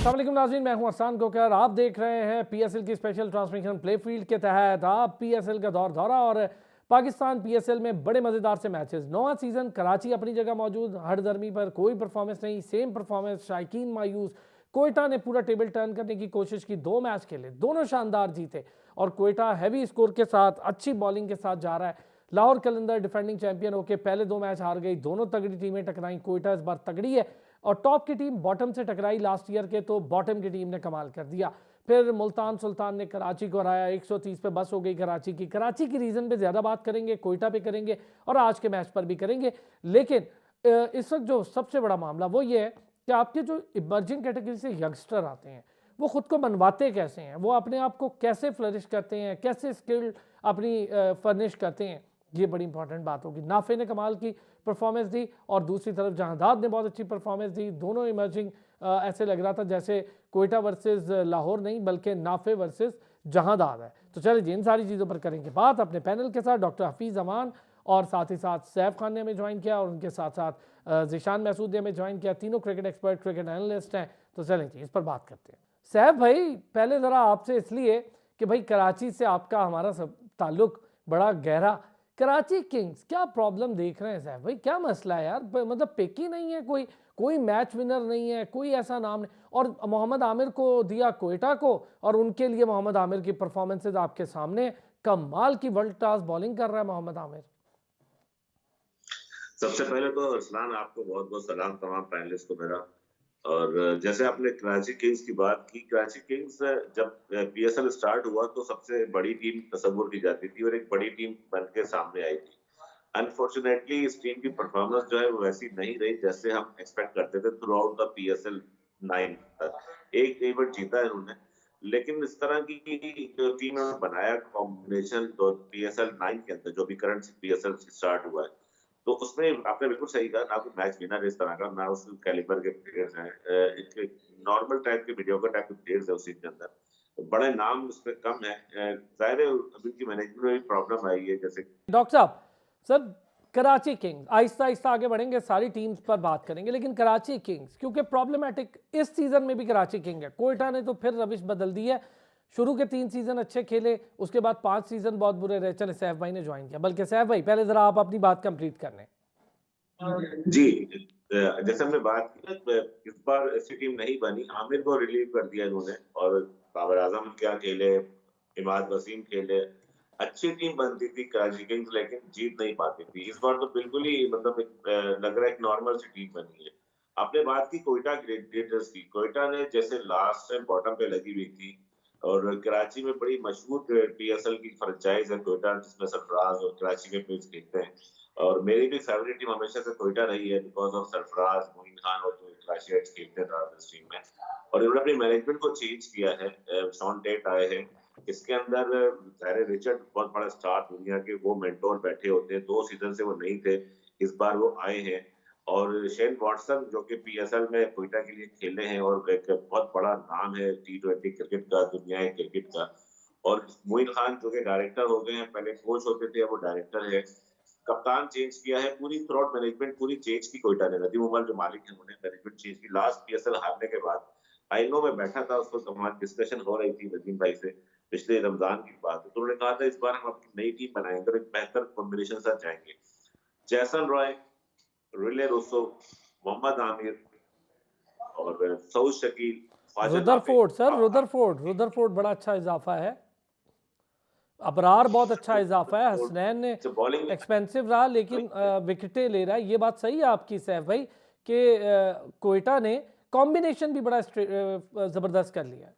अस्सलाम वालेकुम नाज़रीन, मैं हूं अरसान कोकर। आप देख रहे हैं पीएसएल की स्पेशल ट्रांसमिशन प्ले फील्ड के तहत। आप पीएसएल का दौर दौरा और पाकिस्तान पीएसएल में बड़े मज़ेदार से मैचेस। नौवां सीज़न, कराची अपनी जगह मौजूद, हर दरमी पर कोई परफॉर्मेंस नहीं, सेम परफॉर्मेंस, शायकीन मायूस। कोयटा ने पूरा टेबल टर्न करने की कोशिश की, 2 मैच खेले, दोनों शानदार जीते और कोयटा हैवी स्कोर के साथ, अच्छी बॉलिंग के साथ जा रहा है। लाहौर कलंदर डिफेंडिंग चैंपियन होकर पहले 2 मैच हार गई, दोनों तगड़ी टीमें टकराई। कोयटा इस बार तगड़ी है और टॉप की टीम बॉटम से टकराई लास्ट ईयर के, तो बॉटम की टीम ने कमाल कर दिया। फिर मुल्तान सुल्तान ने कराची को हराया, 130 पे बस हो गई कराची की। कराची की रीजन पे ज़्यादा बात करेंगे, कोयटा पे करेंगे और आज के मैच पर भी करेंगे। लेकिन इस वक्त जो सबसे बड़ा मामला वो ये है कि आपके जो इमर्जिंग कैटेगरी से यंगस्टर आते हैं वो खुद को मनवाते कैसे हैं, वो अपने आप को कैसे फ्लरिश करते हैं, कैसे स्किल अपनी फर्निश करते हैं, ये बड़ी इंपॉर्टेंट बात होगी। नाफे ने कमाल की परफॉर्मेंस दी और दूसरी तरफ जहांदाद ने बहुत अच्छी परफॉर्मेंस दी। दोनों इमर्जिंग, ऐसे लग रहा था जैसे कोयटा वर्सेस लाहौर नहीं बल्कि नाफे वर्सेस जहांदाद है। तो चलिए जी, इन सारी चीज़ों पर करेंगे बात अपने पैनल के साथ। डॉक्टर हफीज़ अमान और साथ ही साथ सैफ खान ने हमें ज्वाइन किया और उनके साथ साथ ज़िशान महसूद ने हमें ज्वाइन किया। तीनों क्रिकेट एक्सपर्ट, क्रिकेट एनालिस्ट हैं। तो चलें जी, इस पर बात करते हैं। सैफ भाई, पहले ज़रा आपसे इसलिए कि भाई कराची से आपका हमारा सब ताल्लुक बड़ा गहरा। कराची किंग्स क्या प्रॉब्लम देख रहे हैं साहब भाई, क्या मसला है यार? मतलब पिक ही नहीं है, कोई कोई मैच विनर नहीं है, कोई ऐसा नाम नहीं। और मोहम्मद आमिर को दिया कोयटा को और उनके लिए मोहम्मद आमिर की परफॉर्मेंसेज आपके सामने, कमाल की वर्ल्ड क्लास बॉलिंग कर रहा है मोहम्मद आमिर। सबसे पहले तो अरसलान, आपको बहुत बहुत सलाम, तमाम पैनलिस्ट को मेरा। और जैसे आपने कराची किंग्स की बात की, कराची किंग्स जब पीएसएल स्टार्ट हुआ तो सबसे बड़ी टीम तस्वुर की जाती थी और एक बड़ी टीम बन के सामने आई थी। अनफॉर्चुनेटली इस टीम की परफॉर्मेंस जो है वो वैसी नहीं रही जैसे हम एक्सपेक्ट करते थे थ्रू आउट द पीएसएल 9 तक। एक इवेंट जीता है उन्होंने, लेकिन इस तरह की जो टीम ने बनाया कॉम्बिनेशन तो पीएसएल 9 के अंदर, जो भी करंट पीएसएल स्टार्ट हुआ है, तो उसमें आपने बिल्कुल सही कहा, ना कोई मैच विनर इस तरह का, ना उस कैलिबर के प्लेयर्स हैं। एक नॉर्मल टाइप के, मीडियोकर टाइप के प्लेयर्स है उस टीम के अंदर। बड़े नाम उसमें कम है। जाहिर है अभी की मैनेजमेंट में भी प्रॉब्लम आई है। जैसे डॉक्टर साहब, सर कराची किंग्स, आहिस्ता आहिस्ता आगे बढ़ेंगे, सारी टीम्स पर बात करेंगे, लेकिन कराची किंग्स क्योंकि प्रॉब्लमेटिक इस सीजन में भी कराची किंग है। कोयटा ने तो फिर रविश बदल दी है। शुरू के 3 सीजन अच्छे खेले, उसके बाद 5 सीजन बहुत बुरे रहे। चले, सैफ भाई ने ज्वाइन किया, बल्कि सैफ भाई पहले जरा आप अपनी बात कंप्लीट कर लें। जी, जैसे हमने बात की ना, इस बार ऐसी टीम नहीं बनी। आमिर को रिलीव कर दिया इन्होंने और बाबर आजम क्या खेले, इमाद वसीम खेले। अच्छी टीम बनती थी कराची किंग्स, लेकिन जीत नहीं पाती थी। इस बार तो बिल्कुल ही मतलब लग रहा है एक नॉर्मल सी टीम बनी है। आपने बात की कोयटा ग्लेडिएटर्स की। कोयटा ने जैसे लास्ट टाइम बॉटम पे लगी हुई थी और कराची में बड़ी मशहूर पीएसएल की फ्रेंचाइज है कोयटा, जिसमें सरफराज और कराची के प्लेयर्स खेलते हैं। और मेरी भी फेवरेट टीम हमेशा से कोयटा रही है बिकॉज ऑफ सरफराज, मोइन खान और जो क्लाशियट्स खेलते थे इस टीम में। और इन्होंने अपनी मैनेजमेंट को चेंज किया है। शॉन टेट आए हैं इसके अंदर। ज़ाहिर है रिचर्ड बहुत बड़ा स्टार दुनिया के, वो मेंटोर बैठे होते हैं, 2 सीजन से वो नहीं थे, इस बार वो आए हैं। और शेन वॉटसन जो कि पीएसएल में कोयटा के लिए खेले हैं और एक बहुत बड़ा नाम है टी20 क्रिकेट का, दुनिया क्रिकेट का। और मोइन खान जो कि डायरेक्टर हो गए हैं, पहले कोच होते थे, अब वो डायरेक्टर है। कप्तान चेंज किया है, पूरी थ्रोट मैनेजमेंट पूरी चेंज की कोयटा ने। नदीम उमर जो मालिक है उन्होंने मैनेजमेंट चेंज की लास्ट पीएसएल हारने के बाद। आई नो, मैं बैठा था, उसको हमारी डिस्कशन हो रही थी नदीम भाई से, पिछले रमजान की बात है, तो उन्होंने कहा था इस बार हम अपनी नई टीम बनाएंगे और एक बेहतर कॉम्बिनेशन साथ जाएंगे। Jason Roy, Rilee Rossouw, Mohammad Amir और Saud Shakeel, Khawaja Nafay. Rutherford sir, Rutherford Rutherford बड़ा अच्छा इजाफा है। अबरार बहुत अच्छा इजाफा है। हसनैन ने बॉलिंग एक्सपेंसिव रहा लेकिन विकेटें ले रहा है। ये बात सही है आपकी सैफ भाई कि कोयटा ने कॉम्बिनेशन भी बड़ा जबरदस्त कर लिया है।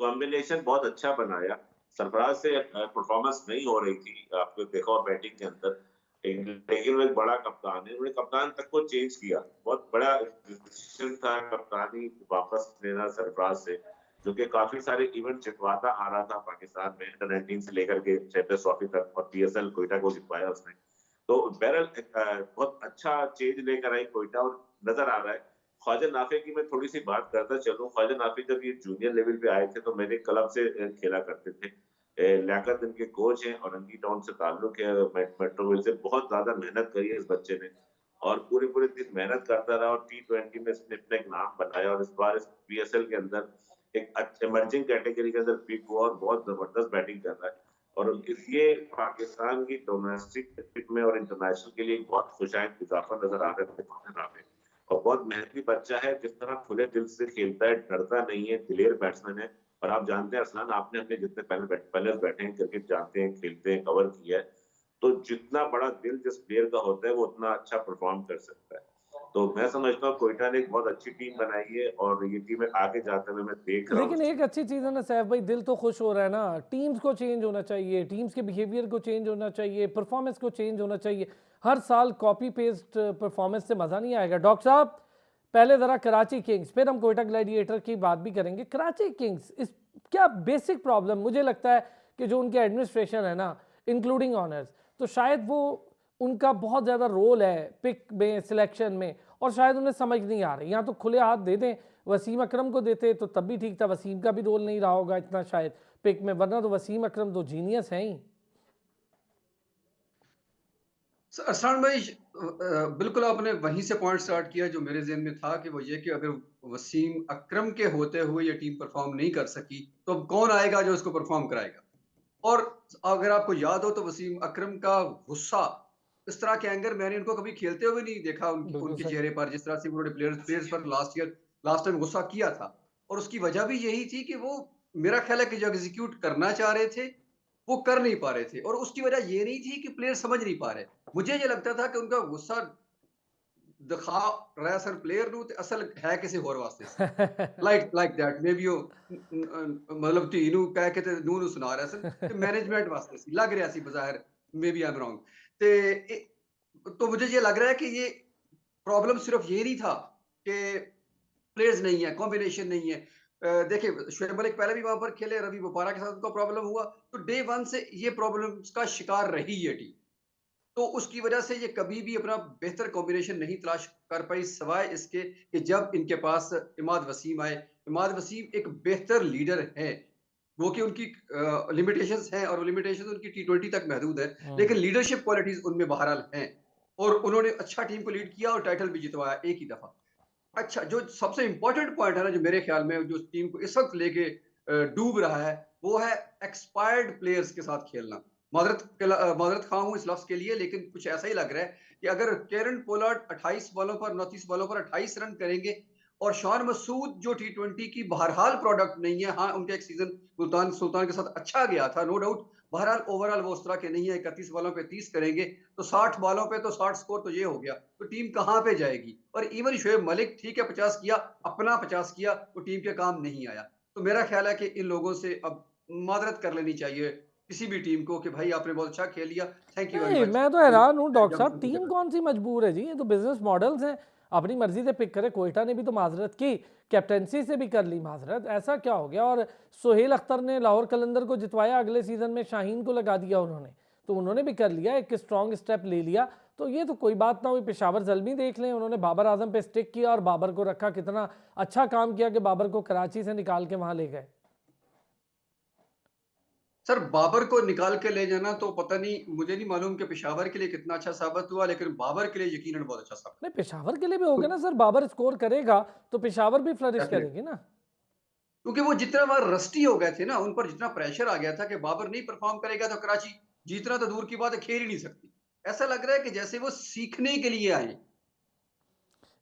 कॉम्बिनेशन बहुत अच्छा बनाया। सरफराज से परफॉर्मेंस नहीं हो रही थी, आपको देखा और बैटिंग के अंदर, लेकिन वो एक बड़ा कप्तान है, उन्होंने कप्तान तक को चेंज किया। बहुत बड़ा डिसीजन था कप्तानी वापस लेना सरफराज से, जो कि काफी सारे इवेंट जितवाता आ रहा था पाकिस्तान में, अंडर 19 से लेकर के चैंपियंस ट्रॉफी तक, और पीएसएल कोयटा को जितवाया उसने। तो बहरहाल बहुत अच्छा चेंज लेकर आई कोयटा और नजर आ रहा है। ख्वाजा नाफे की मैं थोड़ी सी बात करता चलूं। ख्वाजा नाफे जब ये जूनियर लेवल पे आए थे तो मेरे क्लब से खेला करते थे। लियाकत इनके कोच हैं और रंगी टाउन से ताल्लुक है, मेट्रोविल से। बहुत ज्यादा मेहनत करी है इस बच्चे ने और पूरे पूरे दिन मेहनत करता रहा और T20 में इसने अपना एक नाम बनाया और इस बार इस PSL के अंदर एक इमर्जिंग कैटेगरी के अंदर पिक हुआ और बहुत जबरदस्त बैटिंग कर रहा है। और ये पाकिस्तान की डोमेस्टिक क्रिकेट में और इंटरनेशनल के लिए एक बहुत खुशाइंद इजाफा नजर आ रहा है। और बहुत मेहनती बच्चा है, जिस तरह खुले दिल से खेलता है, डरता नहीं है, दिलेर बैट्समैन है। और आप जानते हैं अरसलान, आपने अपने जितने प्लेयर्स बैठे हैं, क्रिकेट जानते हैं, खेलते हैं, कवर किया है, तो जितना बड़ा दिल जिस प्लेयर का होता है वो उतना अच्छा परफॉर्म कर सकता है। तो मैं समझता हूँ कोयटा ने एक बहुत अच्छी टीम बनाई है और ये टीम आगे जाते हुए मैं देख रहा हूँ लेकिन इस एक टीम अच्छी चीज़ है ना सैफ भाई, दिल तो खुश हो रहा है ना, टीम्स को चेंज होना चाहिए, टीम्स के बिहेवियर को चेंज होना चाहिए, परफॉर्मेंस को चेंज होना चाहिए। हर साल कॉपी पेस्ट परफॉर्मेंस से मज़ा नहीं आएगा। डॉक्टर साहब, पहले ज़रा कराची किंग्स, फिर हम कोयटा ग्लैडिएटर की बात भी करेंगे। कराची किंग्स इस क्या बेसिक प्रॉब्लम, मुझे लगता है कि जो उनके एडमिनिस्ट्रेशन है ना, इंक्लूडिंग ऑनर्स, तो शायद वो उनका बहुत ज़्यादा रोल है पिक में, सिलेक्शन में, और शायद उन्हें समझ नहीं आ रही। यहाँ तो खुले हाथ दे दें, वसीम अकरम को देते तो तब भी ठीक था, वसीम का भी रोल नहीं रहा होगा इतना शायद पिक में, वरना तो वसीम अकरम तो जीनियस हैं ही। अरसान भाई, बिल्कुल आपने वहीं से पॉइंट स्टार्ट किया जो मेरे ज़हन में था, कि वो ये कि अगर वसीम अकरम के होते हुए ये टीम परफॉर्म नहीं कर सकी तो अब कौन आएगा जो इसको परफॉर्म कराएगा। और अगर आपको याद हो तो वसीम अकरम का गुस्सा, इस तरह के एंगर मैंने उनको कभी खेलते हुए नहीं देखा बिल्कुल उनके सही। चेहरे पर, जिस तरह से उन्होंने प्लेयर्स पर लास्ट टाइम गुस्सा किया था। और उसकी वजह भी यही थी कि वो, मेरा ख्याल है कि जो एग्जीक्यूट करना चाह रहे थे वो कर नहीं पा रहे थे, और उसकी वजह ये नहीं थी कि प्लेयर समझ नहीं पा रहे। मुझे ये लगता था कि उनका गुस्सा दिखा रहा सर प्लेयर ਨੂੰ ਤੇ ਅਸਲ ਹੈ ਕਿਸੇ ਹੋਰ ਵਾਸਤੇ ਸੀ। ਲਾਈਕ ਦੈਟ ਮੇਬੀ ਉਹ ਮਤਲਬ ਧੀ ਨੂੰ ਕਹਿ ਕੇ ਤੇ ਨੂੰ ਸੁਣਾ ਰਿਹਾ ਸਨ ਤੇ मैनेजमेंट वास्ते ਸੀ, लग रहा सी बज़ाहिर, maybe I am wrong. तो मुझे ये लग रहा है कि ये प्रॉब्लम सिर्फ ये नहीं था कि प्लेयर्स नहीं है, कॉम्बिनेशन नहीं है। देखिए शुएब मलिक पहले भी वहां पर खेले, रवि बोपारा के साथ उनका प्रॉब्लम हुआ, तो डे वन से ये प्रॉब्लम का शिकार रही है टीम। तो उसकी वजह से ये कभी भी अपना बेहतर कॉम्बिनेशन नहीं तलाश कर पाई, सिवाय इसके कि जब इनके पास इमाद वसीम आए। इमाद वसीम एक बेहतर लीडर है, वो कि उनकी लिमिटेशंस हैं और लिमिटेशंस उनकी T20 तक महदूद है, लेकिन लीडरशिप क्वालिटीज उनमें बहरहाल हैं। और उन्होंने अच्छा टीम को लीड किया और टाइटल भी जितवाया एक ही दफा। अच्छा, जो सबसे इंपॉर्टेंट पॉइंट है ना, जो मेरे ख्याल में जो टीम को इस वक्त लेके डूब रहा है, वो है एक्सपायर्ड प्लेयर्स के साथ खेलना। माजरत खा हूं इस लफ्ज के लिए, लेकिन कुछ ऐसा ही लग रहा है कि अगर केरन पोलार्ड 28 बॉलों पर 29 बॉलों पर 28 रन करेंगे, और शॉन मसूद जो T20 की बहरहाल प्रोडक्ट नहीं है, हाँ उनका एक सीजन सुल्तान सुल्तान के साथ अच्छा गया था, नो डाउट, बहरहाल ओवरऑल वो उस तरह के नहीं है। 31 बॉलों पे 30 करेंगे तो 60 बॉलों पे तो 60 स्कोर, तो ये हो गया, तो टीम कहाँ पे जाएगी। और इवन शुएब मलिक ठीक है 50 किया, अपना 50 किया, तो टीम के काम नहीं आया। तो मेरा ख्याल है कि इन लोगों से अब मादरत कर लेनी चाहिए किसी भी टीम को कि भाई आपने बहुत अच्छा खेल लिया, थैंक यू वेरी नहीं, मच। मैं तो हैरान हूँ डॉक्टर जब साहब, टीम कौन सी मजबूर है जी, ये तो बिजनेस मॉडल्स हैं, अपनी मर्जी से पिक करे। कोयटा ने भी तो माजरत की, कैप्टनसी से भी कर ली माजरत, ऐसा क्या हो गया। और सोहेल अख्तर ने लाहौर कलंदर को जितवाया, अगले सीजन में शाहीन को लगा दिया उन्होंने, तो उन्होंने भी कर लिया, एक स्ट्रॉन्ग स्टेप ले लिया। तो ये तो कोई बात ना हुई। पेशावर जल्मी देख लें, उन्होंने बाबर आजम पे स्टिक किया और बाबर को रखा, कितना अच्छा काम किया कि बाबर को कराची से निकाल के वहां ले गए। सर बाबर को निकाल के ले जाना तो पता नहीं, मुझे नहीं मालूम कि पेशावर के लिए कितना अच्छा साबित हुआ, लेकिन बाबर के लिए यकीनन बहुत अच्छा साबित नहीं, पेशावर के लिए भी हो गया ना सर, बाबर स्कोर करेगा तो पेशावर भी फ्लरिश हुआ। करेगी ना। क्योंकि वो जितना बार रस्टी हो गए थे ना, उन पर जितना प्रेशर आ गया था कि बाबर नहीं परफॉर्म करेगा तो कराची जीतना तो दूर की बात है, खेल ही नहीं सकती। ऐसा लग रहा है कि जैसे वो सीखने के लिए आए,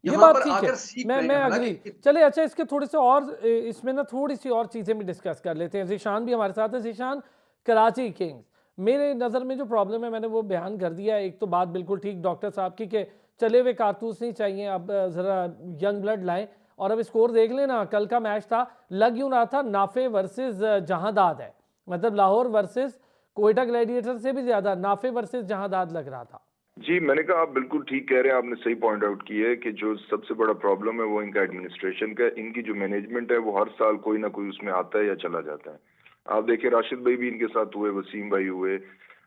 ये यहाँ बात पर ठीक है, आकर सीख मैं रहे मैं हैं, हालांकि अग्री। चलिए अच्छा, इसके थोड़े से और इसमें ना थोड़ी सी और चीज़ें भी डिस्कस कर लेते हैं। जीशान भी हमारे साथ है। जीशान, कराची किंग्स, मेरे नज़र में जो प्रॉब्लम है मैंने वो बयान कर दिया है। एक तो बात बिल्कुल ठीक डॉक्टर साहब की कि चले हुए कारतूस नहीं चाहिए, अब ज़रा यंग ब्लड लाएं। और अब स्कोर देख लेना, कल का मैच था, लग यूँ रहा था नाफे वर्सेस जहांदाद है, मतलब लाहौर वर्सेस कोयटा ग्लैडिएटर से भी ज़्यादा नाफे वर्सेस जहांदाद लग रहा था। जी, मैंने कहा आप बिल्कुल ठीक कह रहे हैं, आपने सही पॉइंट आउट की है कि जो सबसे बड़ा प्रॉब्लम है वो इनका एडमिनिस्ट्रेशन का, इनकी जो मैनेजमेंट है वो हर साल कोई ना कोई उसमें आता है या चला जाता है। आप देखिए राशिद भाई भी इनके साथ हुए, वसीम भाई हुए।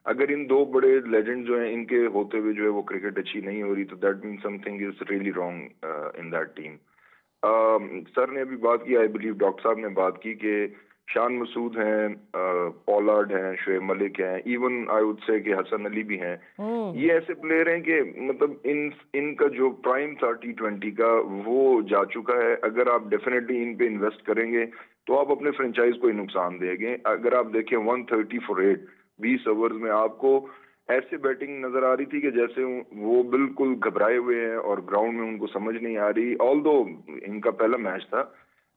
अगर इन दो बड़े लेजेंड जो हैं इनके होते हुए जो है वो क्रिकेट अच्छी नहीं हो रही, तो that mean something is really wrong in that team. Sir ने अभी बात की, आई बिलीव डॉक्टर साहब ने बात की कि शान मसूद हैं, पॉलार्ड हैं, शोएब मलिक हैं, इवन आई वुड से कि हसन अली भी हैं। ये ऐसे प्लेयर हैं कि मतलब इनका जो प्राइम था T20 का वो जा चुका है। अगर आप डेफिनेटली इन पे इन्वेस्ट करेंगे तो आप अपने फ्रेंचाइज को ही नुकसान देंगे। अगर आप देखें 130 फॉर 8 20 ओवर्स में आपको ऐसे बैटिंग नजर आ रही थी कि जैसे वो बिल्कुल घबराए हुए हैं और ग्राउंड में उनको समझ नहीं आ रही। ऑल्दो इनका पहला मैच था,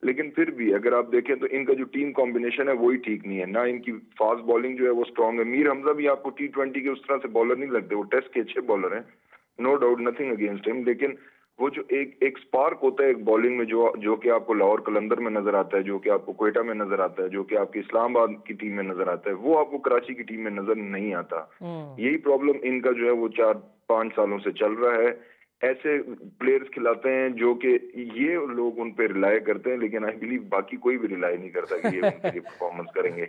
लेकिन फिर भी अगर आप देखें तो इनका जो टीम कॉम्बिनेशन है वो ही ठीक नहीं है। ना इनकी फास्ट बॉलिंग जो है वो स्ट्रांग है। मीर हमजा भी आपको T20 के उस तरह से बॉलर नहीं लगते, वो टेस्ट के अच्छे बॉलर हैं, no doubt, nothing against him, लेकिन वो जो एक स्पार्क होता है एक बॉलिंग में जो कि आपको लाहौर कलंदर में नजर आता है, जो कि आपको क्वेटा में नजर आता है, जो कि आपकी इस्लामाबाद की टीम में नजर आता है, वो आपको कराची की टीम में नजर नहीं आता। यही प्रॉब्लम इनका जो है वो 4-5 सालों से चल रहा है। ऐसे प्लेयर्स खिलाते हैं जो कि ये लोग उन पे रिलाय करते हैं, लेकिन आई बिलीव बाकी कोई भी रिलाय नहीं करता कि ये उनके लिए परफॉर्मेंस करेंगे।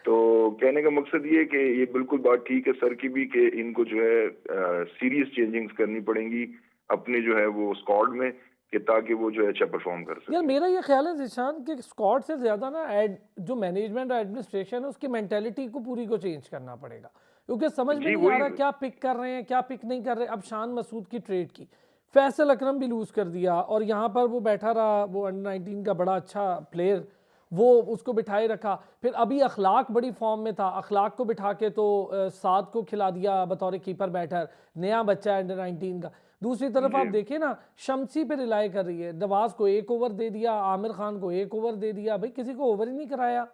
तो कहने का मकसद ये कि ये बिल्कुल बात ठीक है सर की भी कि इनको जो है सीरियस चेंजिंग्स करनी पड़ेंगी अपने जो है वो स्क्वाड में, कि ताकि वो जो है अच्छा परफॉर्म कर सके। यार मेरा ये ख्याल है जिशान कि स्क्वाड से ज़्यादा ना जो मैनेजमेंट और एडमिनिस्ट्रेशन है उसकी मेंटेलिटी को पूरी को चेंज करना पड़ेगा, क्योंकि समझ में नहीं आ रहा क्या पिक कर रहे हैं क्या पिक नहीं कर रहे। अब शान मसूद की ट्रेड की, फैसल अकरम भी लूज़ कर दिया और यहाँ पर वो बैठा रहा, वो अंडर 19 का बड़ा अच्छा प्लेयर, वो उसको बिठाए रखा। फिर अभी अखलाक बड़ी फॉर्म में था, अखलाक को बिठा के तो साद को खिला दिया बतौर कीपर बैटर, नया बच्चा है अंडर 19 का। दूसरी तरफ आप देखिए ना, शमसी पे रिलाय कर रही है, नवाज को 1 ओवर दे दिया, आमिर खान को 1 ओवर दे दिया, भाई किसी को ओवर ही नहीं कराया।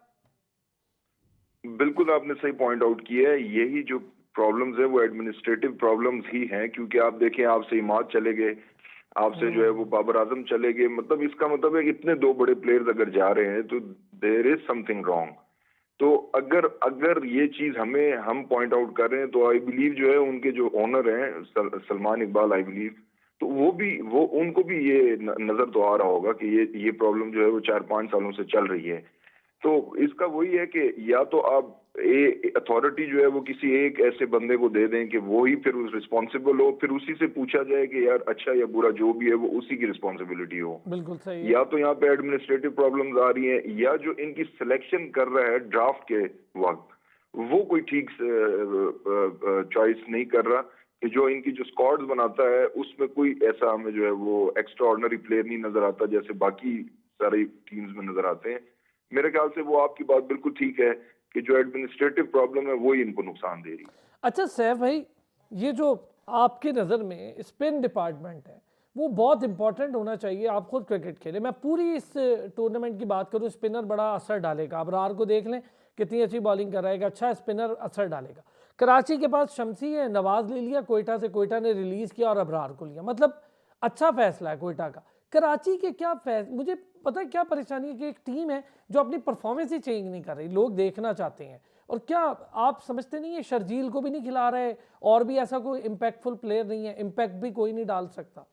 बिल्कुल आपने सही पॉइंट आउट किया है। यही जो प्रॉब्लम्स है वो एडमिनिस्ट्रेटिव प्रॉब्लम्स ही हैं, क्योंकि आप देखें आपसे इमाद चले गए, आपसे जो है वो बाबर आजम चले गए, मतलब इसका मतलब है कि इतने 2 बड़े प्लेयर्स अगर जा रहे हैं तो देयर इज समथिंग रॉन्ग। तो अगर ये चीज हम पॉइंट आउट कर रहे हैं तो आई बिलीव जो है उनके जो ओनर हैं सलमान इकबाल, आई बिलीव तो वो उनको भी ये नजर तो आ रहा होगा कि ये प्रॉब्लम जो है वो 4-5 सालों से चल रही है। तो इसका वही है कि या तो आप अथॉरिटी जो है वो किसी एक ऐसे बंदे को दे दें कि वो ही फिर रिस्पॉन्सिबल हो, फिर उसी से पूछा जाए कि यार अच्छा या बुरा जो भी है वो उसी की रिस्पॉन्सिबिलिटी हो। बिल्कुल सही है। या तो यहाँ पे एडमिनिस्ट्रेटिव प्रॉब्लम्स आ रही हैं, या जो इनकी सिलेक्शन कर रहा है ड्राफ्ट के वक्त वो कोई ठीक चॉइस नहीं कर रहा, कि जो इनकी जो स्क्वाड्स बनाता है उसमें कोई ऐसा हमें जो है वो एक्स्ट्रा ऑर्डिनरी प्लेयर नहीं नजर आता जैसे बाकी सारी टीम्स में नजर आते हैं। मेरे ख्याल से वो आपकी बात बिल्कुल ठीक है कि जो एडमिनिस्ट्रेटिव प्रॉब्लम है वो ही इनको नुकसान दे रही है। अच्छा सैफ भाई, ये जो आपके नज़र में स्पिन डिपार्टमेंट है वो बहुत इंपॉर्टेंट होना चाहिए। आप खुद क्रिकेट खेले, मैं पूरी इस टूर्नामेंट की बात करूँ, स्पिनर बड़ा असर डालेगा। अबरार को देख लें कितनी अच्छी बॉलिंग कर रहा है, अच्छा स्पिनर असर डालेगा। कराची के पास शमसी है, नवाज ले लिया कोयटा से, कोयटा ने रिलीज़ किया और अबरार को लिया, मतलब अच्छा फैसला है कोयटा का। कराची के क्या मुझे पता है क्या परेशानी है कि एक टीम है जो अपनी परफॉर्मेंस ही चेंज नहीं कर रही, लोग देखना चाहते हैं। और क्या आप समझते नहीं है शर्जील को भी नहीं खिला रहे, और भी ऐसा कोई इम्पैक्टफुल प्लेयर नहीं है, इम्पैक्ट भी कोई नहीं डाल सकता।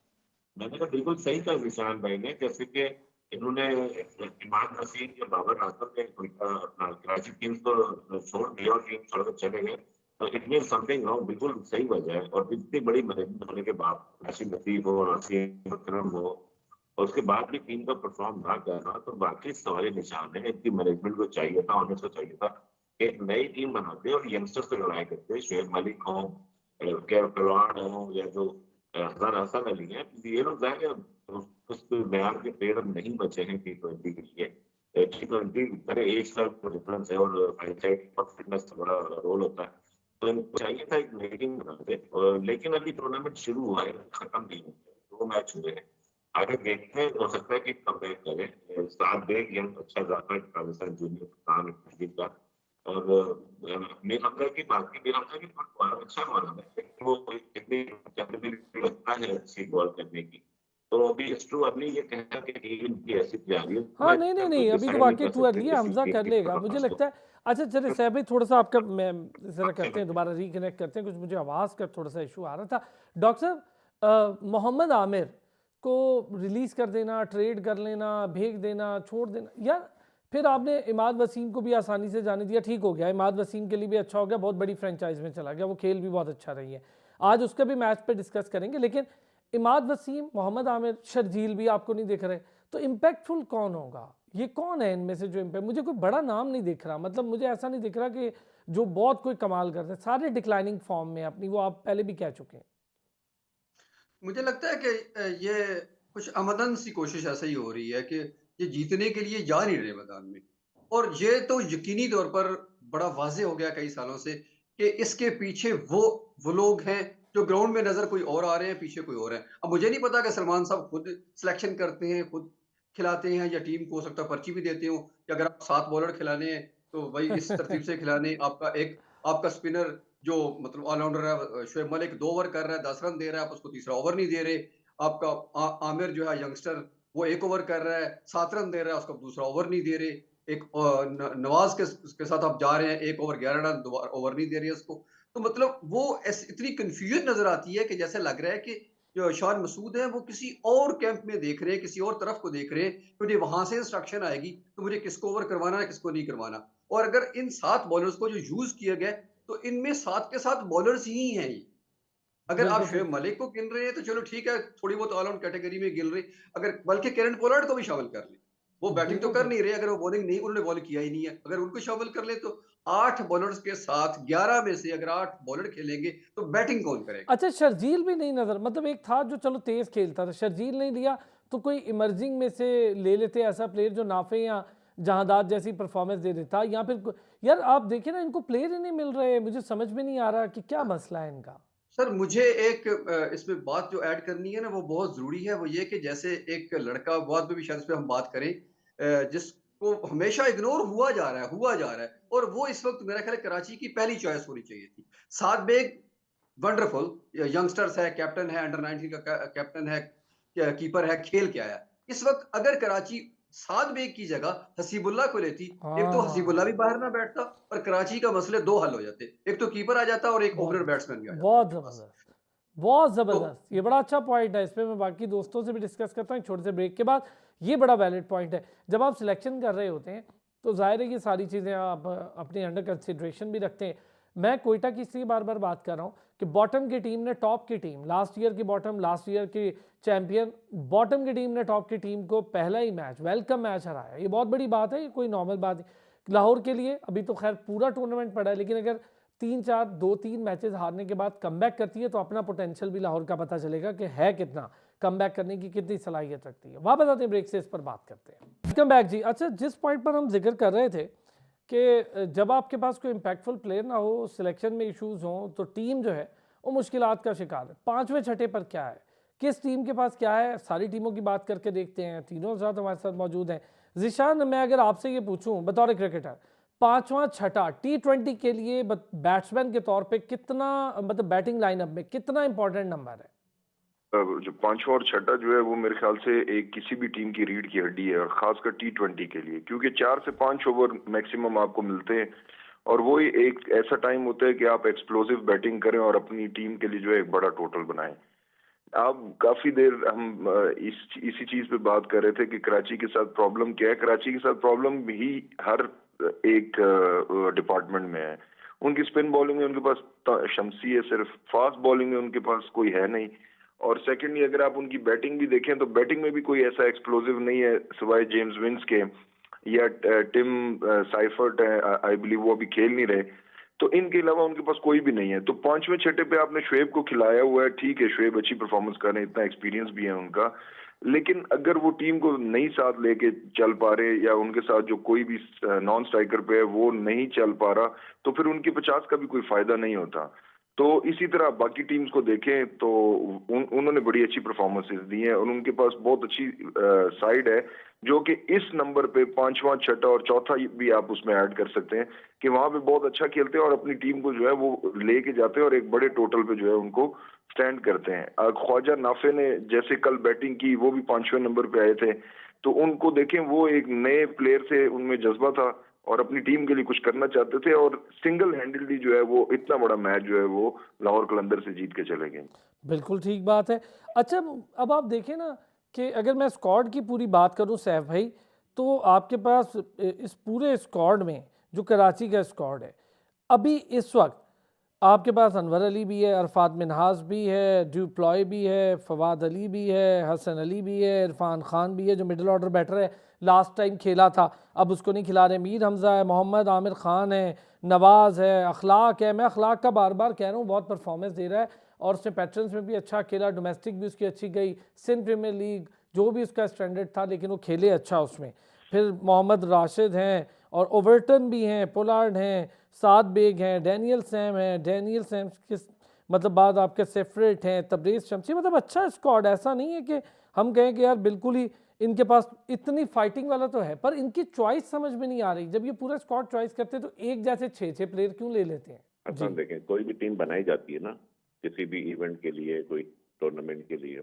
मैंने तो बिल्कुल सही कहा निशान भाई ने, जैसे कि इन्होंने इमाद वसीम या बाबर आजम ने अपना कराची टीम को छोड़ दिया और टीम छोड़कर चले गए, तो इट मीन समथिंग रॉन्ग, बिल्कुल सही वजह है। और इतनी बड़ी मैनेजमेंट होने के बाद राशिद लतीफ हो, नसीम अकरम हो, और उसके बाद भी टीम का परफॉर्म ना करना तो वाकई सवाल निशान है। इनकी मैनेजमेंट को चाहिए था, ऑनर्स को चाहिए था एक नई टीम बनाते और यंगस्टर्स को लड़ाई करते, शोएब मलिक हो, करवान हो, या जो हसन अली है, ये लोग जाएंगे उस मैार के प्लेयर नहीं बचे हैं T20 के लिए। T20 करे एक साल का डिफरेंस है और फिटनेस का बड़ा रोल होता है, तो इनको चाहिए था एक नई टीम बनाते। लेकिन अभी टूर्नामेंट शुरू हुआ है, खत्म नहीं हुआ, 2 मैच हुए हैं, आगे देखते हैं, हो सकता है कि कमबैक करें। साथ देख यंग अच्छा जाता है पाकिस्तान जूनियर कप्तान का, और मेरा की बाकी मेरा की अच्छा माना है, वो इतनी कैपेबिलिटी लगता है अच्छी बॉल करने की। तो अभी अभी ये कहना कि टीम की ऐसी तैयारी है, हाँ नहीं अभी तो वाकई टू अर्ली है, हमजा कर लेगा मुझे लगता है। अच्छा चले सैफ भाई, थोड़ा सा आपका मैं जरा करते हैं, दोबारा रिकनेक्ट करते हैं, कुछ मुझे आवाज़ का थोड़ा सा इशू आ रहा था। डॉक्टर साहब, मोहम्मद आमिर को रिलीज़ कर देना, ट्रेड कर लेना, भेज देना, छोड़ देना, यार फिर आपने इमाद वसीम को भी आसानी से जाने दिया, ठीक हो गया, इमाद वसीम के लिए भी अच्छा हो गया, बहुत बड़ी फ्रेंचाइज में चला गया, वो खेल भी बहुत अच्छा रही है, आज उसका भी मैच पे डिस्कस करेंगे। लेकिन इमाद वसीम, मोहम्मद आमिर, शर्जील भी आपको नहीं दिख रहे, तो इम्पैक्टफुल कौन होगा? ये कौन है इनमें से जो इम्पैक्ट? मुझे कोई बड़ा नाम नहीं दिख रहा, मतलब मुझे ऐसा नहीं दिख रहा कि जो बहुत कोई कमाल करते हैं। सारे डिक्लाइनिंग फॉर्म में अपनी, वो आप पहले भी कह चुके हैं। मुझे लगता है कि ये कुछ अमदन सी कोशिश ऐसे ही हो रही है कि ये जीतने के लिए जा नहीं रहे मैदान में। और ये तो यकीनी तौर पर बड़ा वाज़ेह हो गया कई सालों से कि इसके पीछे वो लोग हैं जो ग्राउंड में नज़र कोई और आ रहे हैं, पीछे कोई और है। अब मुझे नहीं पता कि सलमान साहब खुद सिलेक्शन करते हैं, खुद खिलाते हैं या टीम को हो सकता है पर्ची भी देते हों कि अगर आप 7 बॉलर खिलाने हैं, तो भई इस तरतीब से खिलाने। आपका स्पिनर जो मतलब ऑलराउंडर है शोएब मलिक 2 ओवर कर रहा है, 10 रन दे रहा है, आप उसको तीसरा ओवर नहीं दे रहे। आपका आमिर जो है यंगस्टर वो 1 ओवर कर रहा है, 7 रन दे रहा है, उसको दूसरा ओवर नहीं दे रहे। एक नवाज के साथ आप जा रहे हैं, 1 ओवर 11 रन, दोबारा ओवर नहीं दे रहे उसको। तो मतलब वो इतनी कंफ्यूजन नजर आती है कि जैसे लग रहा है कि जो शान मसूद है वो किसी और कैंप में देख रहे हैं, किसी और तरफ को देख रहे हैं कि मुझे वहां से इंस्ट्रक्शन आएगी तो मुझे किसको ओवर करवाना है, किसको नहीं करवाना। और अगर इन 7 बॉलर्स को जो यूज किया गया तो इनमें 7 के 7 बॉलर्स ही हैं ये। अगर आप बिल्कुल ठीक। शोएब मलिक को गिन रहे हैं तो चलो ठीक है, थोड़ी बहुत ऑल राउंड कैटेगरी में गिन रहे, अगर बल्कि केरन पोलार्ड को भी शामिल कर लें। वो बैटिंग तो बिल्कुल कर ठीक। नहीं रहे, अगर वो बॉलिंग नहीं, उन्होंने बॉल किया ही नहीं है, अगर उनको शामिल कर ले तो 8 बॉलर्स के साथ 11 में से अगर 8 बॉलर खेलेंगे तो बैटिंग कौन करेगा? अच्छा, शर्जील भी नहीं नजर, मतलब एक था जो चलो तेज खेलता था, शर्जील नहीं लिया तो कोई इमर्जिंग में से ले लेते ऐसा प्लेयर जो नाफे या जहादात जैसी परफॉर्मेंस दे देता, या फिर यार आप देखिए ना, इनको प्लेयर ही नहीं मिल रहे। मुझे समझ में नहीं आ रहा कि क्या मसला है इनका। सर मुझे एक इसमें बात जो ऐड करनी है ना वो बहुत ज़रूरी है, वो ये कि जैसे एक लड़का बाद में भी शायद इस पे हम बात करें जिसको हमेशा इग्नोर हुआ जा रहा है और वो इस वक्त मेरा ख्याल है कराची की पहली चॉइस होनी चाहिए थी। साद बेग वंडरफुल यंगस्टर्स है, कैप्टन है, अंडर 19 का कैप्टन है, कीपर है, खेल के आया। इस वक्त अगर कराची साद बेग की जगह हसीबुल्लाह को लेती, एक तो हसीबुल्लाह भी हाँ, बाहर ना बैठता और कराची का मसले 2 हल हो जाते। एक तो कीपर आ जाता और एक ओपनर बहुत बैट्समैन भी आ जाता बहुत उनके पास। ज़बरदस्त, बहुत तो ज़बरदस्त। ये बड़ा अच्छा पॉइंट है, इस पे मैं बाकी दोस्तों से भी डिस्कस करता हूँ एक छोटे से ब्रेक के बाद। ये बड़ा वैलिड पॉइंट है। जब आप सिलेक्शन कर रहे होते हैं तो ज़ाहिर है ये सारी चीज़ें आप अपने अंडर कंसिडरेशन भी रखते हैं। मैं कोयटा की इसलिए बार बार बात कर रहा हूँ कि बॉटम की टीम ने टॉप की टीम, लास्ट ईयर की बॉटम, लास्ट ईयर की चैंपियन, बॉटम की टीम ने टॉप की टीम को पहला ही मैच, वेलकम मैच हराया। ये बहुत बड़ी बात है, ये कोई नॉर्मल बात नहीं। लाहौर के लिए अभी तो खैर पूरा टूर्नामेंट पड़ा है, लेकिन अगर 2-3 मैचेस हारने के बाद कमबैक करती है तो अपना पोटेंशियल भी लाहौर का पता चलेगा कि है कितना, कमबैक करने की कितनी सलाहियत रखती है। वापस आते हैं ब्रेक से, इस पर बात करते हैं। वेलकम बैक जी। अच्छा, जिस पॉइंट पर हम जिक्र कर रहे थे कि जब आपके पास कोई इम्पैक्टफुल प्लेयर ना हो, सिलेक्शन में इश्यूज हों, तो टीम जो है वो मुश्किलात का शिकार है। 5वें छठे पर क्या है, किस टीम के पास क्या है, सारी टीमों की बात करके देखते हैं। तीनों साथ हमारे साथ मौजूद हैं। जिशान, मैं अगर आपसे ये पूछूं बतौर क्रिकेटर, 5वां छठा T20 के लिए बैट्समैन के तौर पे कितना, मतलब बैटिंग लाइनअप में कितना इंपॉर्टेंट नंबर है? जो 5वां और छठा जो है वो मेरे ख्याल से एक किसी भी टीम की रीढ़ की हड्डी है, और खासकर T20 के लिए, क्योंकि 4 से 5 ओवर मैक्सिमम आपको मिलते हैं और वो ही एक ऐसा टाइम होता है कि आप एक्सप्लोसिव बैटिंग करें और अपनी टीम के लिए जो है एक बड़ा टोटल बनाएं। आप काफी देर हम इसी चीज पे बात कर रहे थे कि कराची के साथ प्रॉब्लम क्या है। कराची के साथ प्रॉब्लम ही हर एक डिपार्टमेंट में है। उनकी स्पिन बॉलिंग में उनके पास शमसी है, सिर्फ फास्ट बॉलिंग में उनके पास कोई है नहीं। और सेकेंडली अगर आप उनकी बैटिंग भी देखें तो बैटिंग में भी कोई ऐसा एक्सप्लोसिव नहीं है सिवाय जेम्स विंस के, या टिम साइफर्ट है, आई बिलीव वो अभी खेल नहीं रहे। तो इनके अलावा उनके पास कोई भी नहीं है। तो 5वें छठे पे आपने शोएब को खिलाया हुआ है, ठीक है, शोएब अच्छी परफॉर्मेंस कर रहे हैं, इतना एक्सपीरियंस भी है उनका, लेकिन अगर वो टीम को नहीं साथ लेके चल पा रहे या उनके साथ जो कोई भी नॉन स्ट्राइकर पे है वो नहीं चल पा रहा, तो फिर उनके 50 का भी कोई फायदा नहीं होता। तो इसी तरह बाकी टीम्स को देखें तो उन्होंने बड़ी अच्छी परफॉर्मेंसेस दी हैं और उनके पास बहुत अच्छी साइड है, जो कि इस नंबर पे 5वां छठा और चौथा भी आप उसमें ऐड कर सकते हैं कि वहां पे बहुत अच्छा खेलते हैं और अपनी टीम को जो है वो लेके जाते हैं और एक बड़े टोटल पे जो है उनको स्टैंड करते हैं। ख्वाजा नाफे ने जैसे कल बैटिंग की, वो भी 5वें नंबर पे आए थे, तो उनको देखें, वो एक नए प्लेयर से उनमें जज्बा था और अपनी टीम के लिए कुछ करना चाहते थे और सिंगल हैंडलली जो है वो इतना बड़ा मैच जो है वो लाहौर कलंदर से जीत के चले गए। बिल्कुल ठीक बात है। अच्छा, अब आप देखें ना कि अगर मैं स्क्वाड की पूरी बात करूं सैफ भाई, तो आपके पास इस पूरे स्क्वाड में जो कराची का स्क्वाड है अभी इस वक्त, आपके पास अनवर अली भी है, अरफात मिनहास भी है, ड्यूप्लॉय भी है, फवाद अली भी है, हसन अली भी है, इरफान खान भी है जो मिडिल ऑर्डर बैटर है, लास्ट टाइम खेला था, अब उसको नहीं खिला रहे। मीर हमजा है, मोहम्मद आमिर खान है, नवाज है, अखलाक है। मैं अखलाक का बार बार कह रहा हूँ, बहुत परफॉर्मेंस दे रहा है और उसने पैट्रन्स में भी अच्छा खेला, डोमेस्टिक भी उसकी अच्छी गई, सिंध प्रीमियर लीग जो भी उसका स्टैंडर्ड था, लेकिन वो खेले अच्छा उसमें। फिर मोहम्मद राशिद हैं और ओवर्टन भी हैं, पोलार्ड हैं, साद बेग हैं, डैनियल सैम हैं, डैनियल सैम के मतलब बाद आपके सेफरेट हैं, तबरेज़ शमसी, मतलब अच्छा स्क्वाड। ऐसा नहीं है कि हम कहें कि यार बिल्कुल ही इनके पास इतनी फाइटिंग वाला तो है, पर इनकी चॉइस समझ में नहीं आ रही। जब ये पूरा स्क्वाड चॉइस करते हैं तो एक जैसे 6-6 प्लेयर क्यों ले लेते हैं? अच्छा जी देखें, कोई भी टीम बनाई जाती है ना किसी भी इवेंट के लिए, कोई टूर्नामेंट के लिए,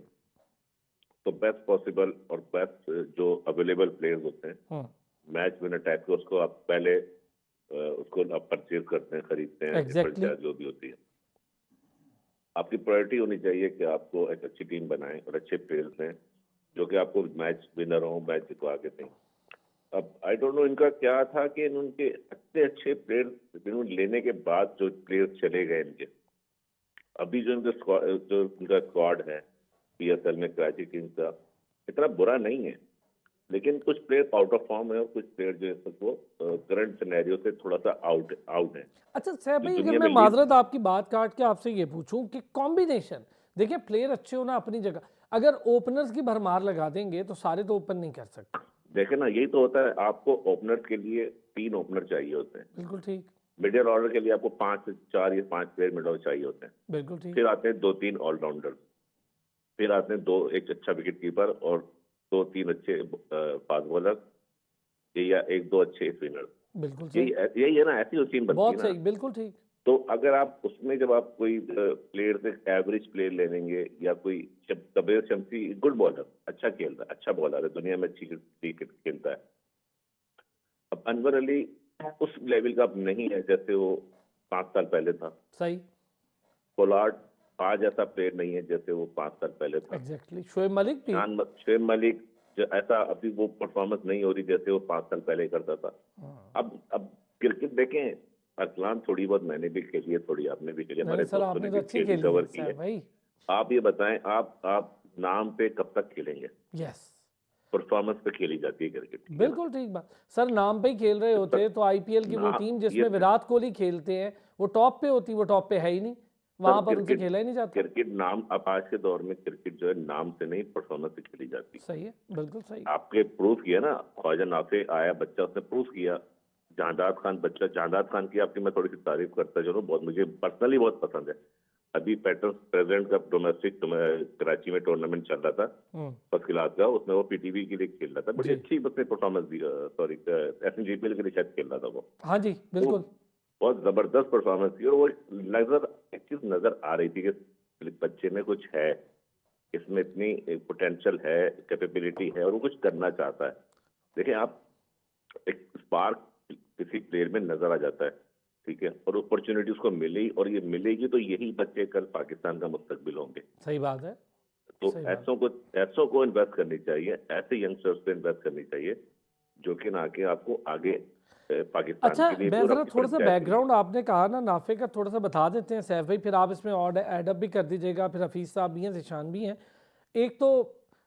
तो बेस्ट पॉसिबल और बेस्ट जो अवेलेबल प्लेयर्स होते हैं मैच विनर टाइप के, उसको आप पहले उसको आप परचेज करते हैं, खरीदते हैं, एग्जैक्टली फ्रेंचाइज जो भी होती है। आपकी प्रायोरिटी होनी चाहिए कि आपको एक अच्छी टीम बनाएं और अच्छे प्लेयर्स हैं जो कि आपको मैच विनर हो, मैच जितवा के दें। अब आई डोंट नो इनका क्या था कि उनके अच्छे अच्छे प्लेयर्स लेने के बाद जो प्लेयर्स चले गए इनके, अभी जो इनका स्क्वाड है पीएसएल में कराची किंग्स का, इतना बुरा नहीं है, लेकिन कुछ प्लेयर आउट ऑफ फॉर्म है और कुछ प्लेयर जो है वो करंट सिनेरियो से थोड़ा सा आउट आउट है। अच्छा सैफ जो भाई, अगर दुनिया मैं में लीड, माजरत आपकी बात काट के आपसे ये पूछूं कि कॉम्बिनेशन, देखिए प्लेयर अच्छे होना अपनी जगह, अगर ओपनर्स की भरमार लगा देंगे तो सारे तो ओपन नहीं कर सकते। देखे ना, यही तो होता है, आपको ओपनर्स के लिए 3 ओपनर चाहिए होते हैं, बिल्कुल ठीक, मिडिल ऑर्डर के लिए आपको 5 से 4 या 5 प्लेयर मिडिल ऑर्डर चाहिए होते हैं, बिल्कुल ठीक। फिर आते हैं 2-3 ऑलराउंडर, फिर आते हैं एक अच्छा विकेट कीपर और 2-3 अच्छे फास्ट बॉलर, या 1-2 अच्छे स्पिनर। बिल्कुल सही, यही है ना, ऐसी वो टीम बनती है बहुत ना। सही, बिल्कुल ठीक। तो अगर आप उसमें जब आप कोई प्लेयर से एवरेज प्लेयर ले लेंगे, या कोई तबरेज़ शमसी गुड बॉलर, अच्छा खेलता है, अच्छा बॉलर है, दुनिया में अच्छी क्रिकेट खेलता है। अब अनवर अली उस लेवल का अब नहीं है जैसे वो 5 साल पहले था। सही, पोलार्ड आज ऐसा प्लेयर नहीं है जैसे वो 5 साल पहले था। एग्जैक्टली। शोएब मलिक भी। शोएब मलिक ऐसा अभी वो परफॉर्मेंस नहीं हो रही जैसे वो 5 साल पहले करता था। अब क्रिकेट देखें, अरसलान थोड़ी बहुत मैंने भी खेली है, थोड़ी आपने भी खेली, नहीं हमारे सर, दोस्तों ने आपने तो भी अच्छी खेली, खेली कवर है की है। सैफ भाई। आप ये बताएं, आप नाम पे कब तक खेलेंगे? यस, परफॉर्मेंस पे खेली जाती है क्रिकेट, ठीक है ना? बिल्कुल ठीक बात सर। नाम पे ही खेल रहे जब होते तक तो आईपीएल की वो ना टीम ये जिसमें विराट कोहली खेलते हैं वो टॉप पे होती, वो टॉप पे है ही नहीं, वहां पर उनसे खेला ही नहीं जाता। क्रिकेट नाम, अब आज के दौर में क्रिकेट जो है नाम से नहीं परफॉर्मेंस से खेली जाती है। सही है, बिल्कुल सही। आपके प्रूफ किया ना, ख्वाजा नाफे आया बच्चा, उसने प्रूफ किया। जहादात खान बच्चा, जहादात खान की आपकी मैं थोड़ी सी तारीफ करता चलूं, बहुत मुझे पर्सनली बहुत पसंद है। अभी पैटर्न प्रेसिडेंट का डोमेस्टिक कराची में टूर्नामेंट चल रहा था फर्स्ट क्लास का, उसमें वो पीटीवी के लिए खेल रहा था, बड़ी जी, अच्छी उसने परफॉर्मेंस दी। सॉरी, एसएनजीपीएल के लिए शायद खेल रहा था वो। हाँ जी, तो बिल्कुल बहुत जबरदस्त परफॉर्मेंस थी, और वो एक चीज नजर आ रही थी कि बच्चे में कुछ है, इसमें इतनी पोटेंशियल है, कैपेबिलिटी है, और वो कुछ करना चाहता है। देखिए आप, एक स्पार्क किसी प्लेयर में नजर आ जाता है, ठीक है, और अपॉर्चुनिटी उसको मिली, और ये मिलेगी तो यही बच्चे कल पाकिस्तान का मुस्तकबिल होंगे। सही बात है, तो सही बात। ऐसों को इन्वेस्ट करनी चाहिए, ऐसे यंगस्टर्स पे इन्वेस्ट करनी चाहिए जो कि ना कि आपको आगे पाकिस्तान अच्छा, के लिए मैं और ज़रा अपनी थोड़ा सा फ्रेंचाइज के लिए। बैकग्राउंड आपने कहा ना नाफे का, थोड़ा सा बता देते हैं सैफ भाई, फिर आप इसमें और एडअप भी कर दीजिएगा। फिर हफीज़ साहब भी हैं, जिशान भी हैं। एक तो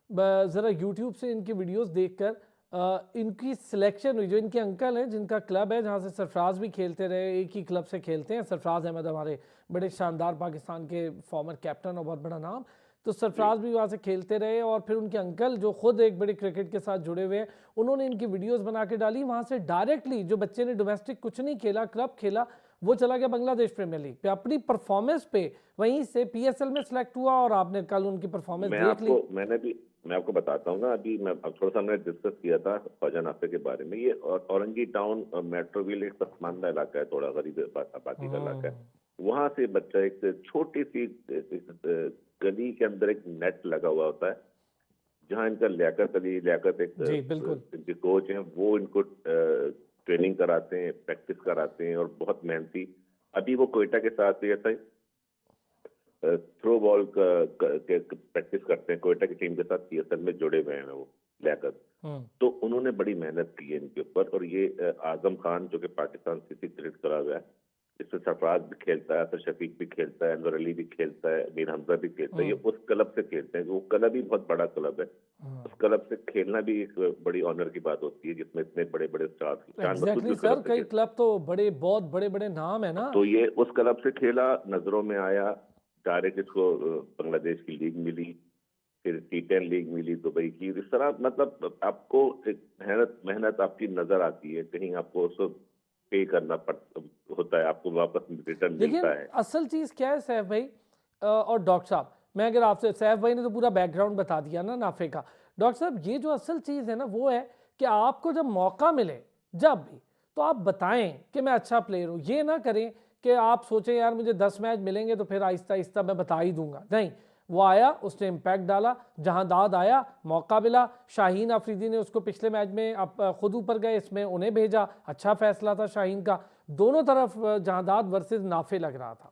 ज़रा यूट्यूब से इनकी वीडियोस देखकर इनकी सिलेक्शन हुई, जो इनके अंकल हैं जिनका क्लब है जहाँ से सरफराज भी खेलते रहे, एक ही क्लब से खेलते हैं, सरफराज अहमद, हमारे बड़े शानदार पाकिस्तान के फॉर्मर कैप्टन और बहुत बड़ा नाम। तो सरफराज भी वहाँ से खेलते रहे, और फिर उनके अंकल जो खुद एक बड़े क्रिकेट के साथ जुड़े हुए हैं, उन्होंने इनकी वीडियोस बना के डाली। वहाँ से डायरेक्टली जो बच्चे ने डोमेस्टिक कुछ नहीं खेला, क्लब खेला, वो चला गया बांग्लादेश प्रीमियर लीग पे अपनी परफॉर्मेंस पे, वहीं से पीएसएल में सिलेक्ट हुआ, और आपने कल उनकी परफॉर्मेंस देख ली। मैं आपको बताता हूँ ना, अभी मैं अब थोड़ा सा हमने डिस्कस किया था ख्वाजा नाफे के बारे में। ये औरंगी टाउन मेट्रोविल एक पसमानदा इलाका है, थोड़ा गरीब आबादी का इलाका है। वहां से बच्चा, एक छोटी सी गली के अंदर एक नेट लगा हुआ होता है, जहाँ इनका लियाकत एक जी बिल्कुल, इनके कोच हैं, वो इनको ट्रेनिंग कराते हैं, प्रैक्टिस कराते हैं, और बहुत मेहनती। अभी वो कोयटा के साथ ऐसा ही थ्रो बॉल प्रैक्टिस करते हैं, कोयटा की टीम के साथ पीएसएल में जुड़े हुए हैं वो लियाकत। तो उन्होंने बड़ी मेहनत की है इनके ऊपर, और ये आजम खान जो कि पाकिस्तान से क्रिकेट करा हुआ है, इसमें सरफराज भी खेलता है, फिर शफीक भी खेलता है, अनवर अली भी खेलता है, अमीर हमजा भी खेलता है। ये उस क्लब से खेलते हैं, वो क्लब ही बहुत बड़ा क्लब है। उस क्लब से खेलना भी एक बड़ी ऑनर की बात होती है, जिसमें इतने बड़े बड़े स्टार शान मसूद एग्जैक्टली भी सर, क्लब से कई खेलते क्लब तो बड़े, बहुत बड़े बड़े नाम है ना। हैं। तो ये उस क्लब से खेला, नजरों में आया, डायरेक्ट इसको बांग्लादेश की लीग मिली, फिर T10 लीग मिली दुबई की। इस तरह मतलब आपको एक मेहनत आपकी नजर आती है, कहीं आपको उसको पे करना होता है, आपको वापस रिटर्न लेकिन मिलता है। असल चीज़ क्या है सैफ भाई और डॉक्टर साहब, मैं अगर आपसे, सैफ भाई ने तो पूरा बैकग्राउंड बता दिया ना नाफे का। डॉक्टर साहब, ये जो असल चीज़ है ना वो है कि आपको जब मौका मिले, जब भी, तो आप बताएं कि मैं अच्छा प्लेयर हूँ। ये ना करें कि आप सोचें यार मुझे 10 मैच मिलेंगे तो फिर आहिस्ता आहिस्ता मैं बता ही दूंगा। नहीं, वो आया, उसने इम्पैक्ट डाला, जहां दाद आया, मौका मिला। शाहीन अफरीदी ने उसको पिछले मैच में खुद ऊपर गए, इसमें उन्हें भेजा, अच्छा फैसला था शाहीन का। दोनों तरफ जहांदाद वर्सेस नाफे लग रहा था।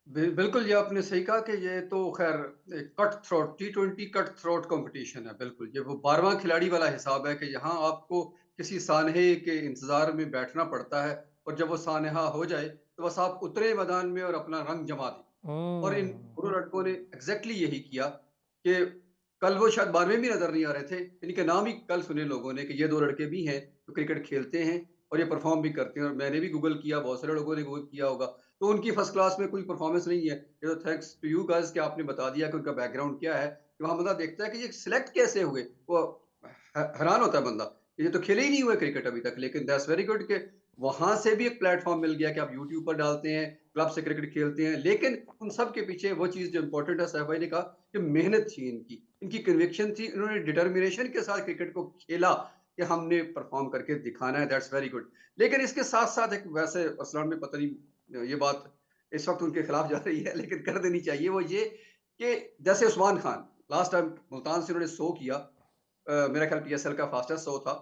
बिल्कुल, ये आपने सही कहा कि ये तो खैर एक cut throat T20 cut throat competition है। बिल्कुल, ये वो 12वां खिलाड़ी वाला हिसाब है कि यहाँ आपको किसी सानहे के इंतजार में बैठना पड़ता है, और जब वो सानहा हो जाए तो बस आप उतरे मैदान में और अपना रंग जमा दें। और इन दोनों लड़कों ने एग्जैक्टली यही किया कि कल वो शायद 12वें भी नजर नहीं आ रहे थे, इनके नाम ही कल सुने लोगों ने कि ये 2 लड़के भी हैं जो क्रिकेट खेलते हैं और ये परफॉर्म भी करते हैं। और मैंने भी गूगल किया, बहुत सारे लोगों ने गूगल किया होगा, तो उनकी फर्स्ट क्लास में कोई परफॉर्मेंस नहीं है। ये तो थैंक्स टू यू गाइस कि आपने बता दिया कि उनका बैकग्राउंड क्या है, कि वहाँ बंदा देखता है कि ये सिलेक्ट कैसे हुए, वो हैरान होता है बंदा, ये तो खेले ही नहीं हुए क्रिकेट अभी तक। लेकिन दैट्स वेरी गुड कि वहां से भी एक प्लेटफॉर्म मिल गया कि आप यूट्यूब पर डालते हैं, क्लब से क्रिकेट खेलते हैं। लेकिन उन सब के पीछे वो चीज जो इंपॉर्टेंट है, साहब भाई ने कहा कि मेहनत थी इनकी, इनकी कन्विक्शन थी, इन्होंने डिटर्मिनेशन के साथ क्रिकेट को खेला कि हमने परफॉर्म करके दिखाना है। That's very good. लेकिन इसके साथ साथ एक, वैसे असलान में पता नहीं ये बात इस वक्त उनके खिलाफ जा रही है लेकिन कर देनी चाहिए, वो ये कि जैसे उस्मान खान लास्ट टाइम मुल्तान से उन्होंने 100 किया, मेरा ख्याल PSL का फास्टेस्ट 100 था।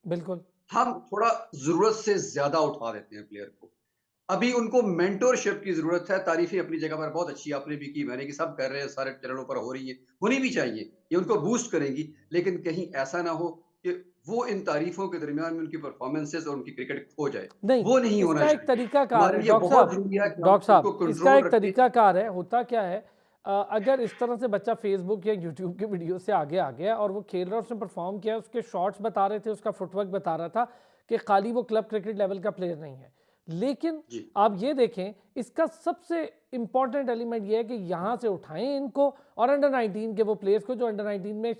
बिल्कुल। हम थोड़ा जरूरत से ज्यादा उठा देते हैं प्लेयर को। अभी उनको मेंटोरशिप की जरूरत है। तारीफें अपनी जगह पर बहुत अच्छी आपने भी की, मैंने की, सब कर रहे हैं, सारे चैनलों पर हो रही है, होनी भी चाहिए, ये उनको बूस्ट करेंगी। लेकिन कहीं ऐसा ना हो कि वो इन तारीफों के दरमियान में उनकी परफॉर्मेंसेस और उनकी क्रिकेट खो जाए, नहीं, वो नहीं होना इसका एक चाहिए। तरीकाकार हमारे है लिए डॉक्टर बहुत साहब, जरूरी है कि हम डॉक्टर उनको साहब इसका कंट्रोल एक रखें। तरीकाकार है। होता क्या है, अगर इस तरह से बच्चा फेसबुक या यूट्यूब की वीडियो से आगे आ गया और वो खेल रहा है, उसने परफॉर्म किया, उसके शॉट्स बता रहे थे, उसका फुटवर्क बता रहा था कि खाली वो क्लब क्रिकेट लेवल का प्लेयर नहीं है। लेकिन जी आप ये देखें, इसका सबसे इंपॉर्टेंट एलिमेंट ये है कि यहाँ से उठाएं इनको, और अंडर 19 के वो प्लेयर्स को जो अंडर 19 में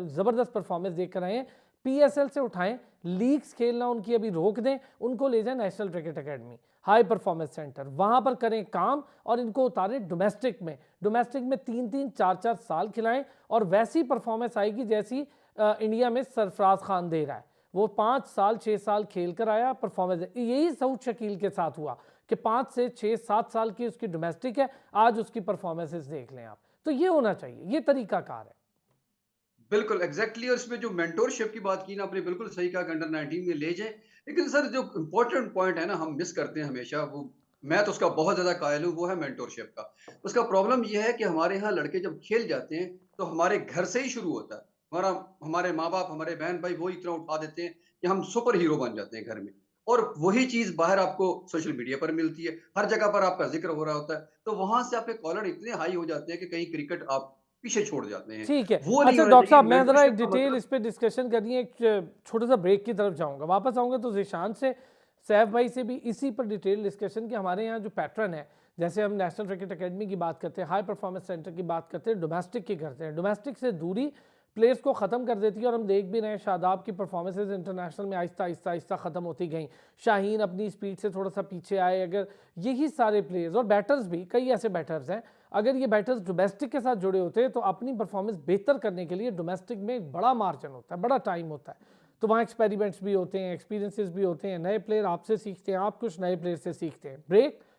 ज़बरदस्त परफॉर्मेंस देख कर आए हैं, PSL से उठाएं, लीग्स खेलना उनकी अभी रोक दें, उनको ले जाएं national cricket academy, high performance centre, वहाँ पर करें काम और इनको उतारें डोमेस्टिक में। डोमेस्टिक में 3-3, 4-4 साल खिलाएं और वैसी परफॉर्मेंस आएगी जैसी इंडिया में सरफराज खान दे रहा है। वो 5 साल 6 साल खेल कर आया, परफॉर्मेंस। यही सऊद शकील के साथ हुआ कि 5 से 6 7 साल की उसकी डोमेस्टिक है, आज उसकी परफॉर्मेंसेस देख लें आप। तो ये होना चाहिए, ये तरीकाकार है। बिल्कुल एग्जैक्टली। और इसमें जो मेंटोरशिप की बात की ना आपने, बिल्कुल सही कहा कि अंडर 19 में ले जाए। लेकिन सर जो इम्पोर्टेंट पॉइंट है ना, हम मिस करते हैं हमेशा, वो मैं तो उसका बहुत ज्यादा कायल हूँ, वो है मेंटोरशिप का। उसका प्रॉब्लम ये है कि हमारे यहाँ लड़के जब खेल जाते हैं तो हमारे घर से ही शुरू होता है। हमारे माँ बाप, हमारे बहन भाई वो इतना उठा देते हैं कि हम सुपर हीरो बन जाते हैं घर में। और वही चीज बाहर आपको सोशल मीडिया पर मिलती है, हर जगह पर आपका जिक्र हो रहा होता है, तो वहां से आपके कॉलर इतने हाई हो जाते हैं कि कहीं क्रिकेट आप पीछे छोड़ जाते हैं। ठीक है। वो नहीं अच्छा होना डॉक्टर चाहिए। साहब, मैं ज़रा एक मेंटरशिप का डिटेल मतलब इस पे डिस्कशन करनी है, एक छोटे सा ब्रेक की तरफ जाऊंगा, वापस आऊंगा तो ज़ीशान से, सैफ भाई से भी इसी पर डिटेल डिस्कशन कि हमारे यहाँ जो पैटर्न है, जैसे हम नेशनल क्रिकेट एकेडमी की बात करते हैं, हाई परफॉर्मेंस सेंटर की बात करते हैं, डोमेस्टिक की करते हैं, डोमेस्टिक से दूरी प्लेयर्स को ख़त्म कर देती है। और हम देख भी रहे हैं शादाब की परफॉर्मेंसेज इंटरनेशनल में आहिस्ता आहिस्ता आहिस्ता ख़त्म होती गई। शाहीन अपनी स्पीड से थोड़ा सा पीछे आए। अगर यही सारे प्लेयर्स और बैटर्स भी, कई ऐसे बैटर्स हैं, अगर ये बैटर्स डोमेस्टिक के साथ जुड़े होते हैं तो अपनी परफॉर्मेंस बेहतर करने के लिए डोमेस्टिक में एक बड़ा मार्जिन होता है, बड़ा टाइम होता है, तो वहाँ एक्सपेरिमेंट्स भी होते हैं, एक्सपीरियंसेस भी होते हैं, नए प्लेयर आपसे सीखते हैं, आप कुछ नए प्लेयर से सीखते हैं।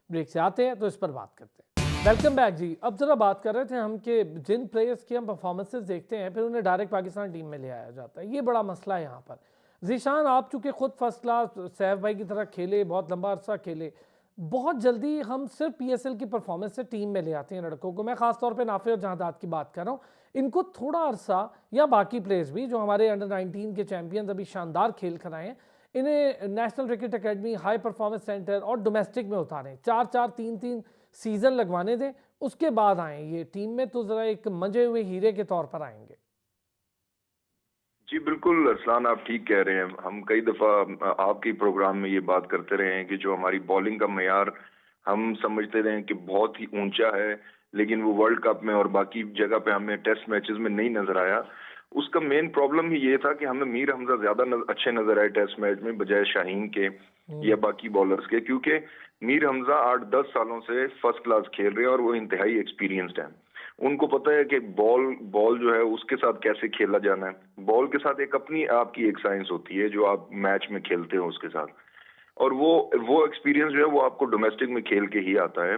ब्रेक से आते हैं तो इस पर बात करते हैं। वेलकम बैक जी। अब जरा बात कर रहे थे हम कि जिन प्लेयर्स की हम परफॉर्मेंसेस देखते हैं फिर उन्हें डायरेक्ट पाकिस्तान टीम में ले आया जाता है, ये बड़ा मसला है यहाँ पर। ज़ीशान, आप चूँकि खुद फर्स्ट क्लास सैफ भाई की तरह खेले, बहुत लंबा अरसा खेले, बहुत जल्दी हम सिर्फ PSL की परफॉर्मेंस से टीम में ले आते हैं लड़कों को। मैं खासतौर पे नाफे और जहादात की बात कर रहा हूँ। इनको थोड़ा अरसा, या बाकी प्लेयर्स भी जो हमारे अंडर 19 के चैंपियंस अभी शानदार खेल कर आए हैं, इन्हें national cricket academy, high performance centre और डोमेस्टिक में उतारें, 4-4, 3-3 सीजन लगवाने दें, उसके बाद आएँ ये टीम में, तो ज़रा एक मंजे हुए हीरे के तौर पर आएंगे। जी बिल्कुल अरसलान, आप ठीक कह रहे हैं। हम कई दफ़ा आपके प्रोग्राम में ये बात करते रहे हैं कि जो हमारी बॉलिंग का मयार हम समझते रहे हैं कि बहुत ही ऊंचा है, लेकिन वो वर्ल्ड कप में और बाकी जगह पे हमें टेस्ट मैचेस में नहीं नजर आया। उसका मेन प्रॉब्लम ही ये था कि हमें मीर हमजा ज्यादा अच्छे नजर आए टेस्ट मैच में बजाय शाहीन के या बाकी बॉलर्स के, क्योंकि मीर हमजा 8-10 सालों से फर्स्ट क्लास खेल रहे हैं और वो इंतहाई एक्सपीरियंस्ड हैं। उनको पता है कि बॉल जो है उसके साथ कैसे खेला जाना है। बॉल के साथ एक अपनी आपकी एक साइंस होती है जो आप मैच में खेलते हो उसके साथ, और वो एक्सपीरियंस जो है वो आपको डोमेस्टिक में खेल के ही आता है।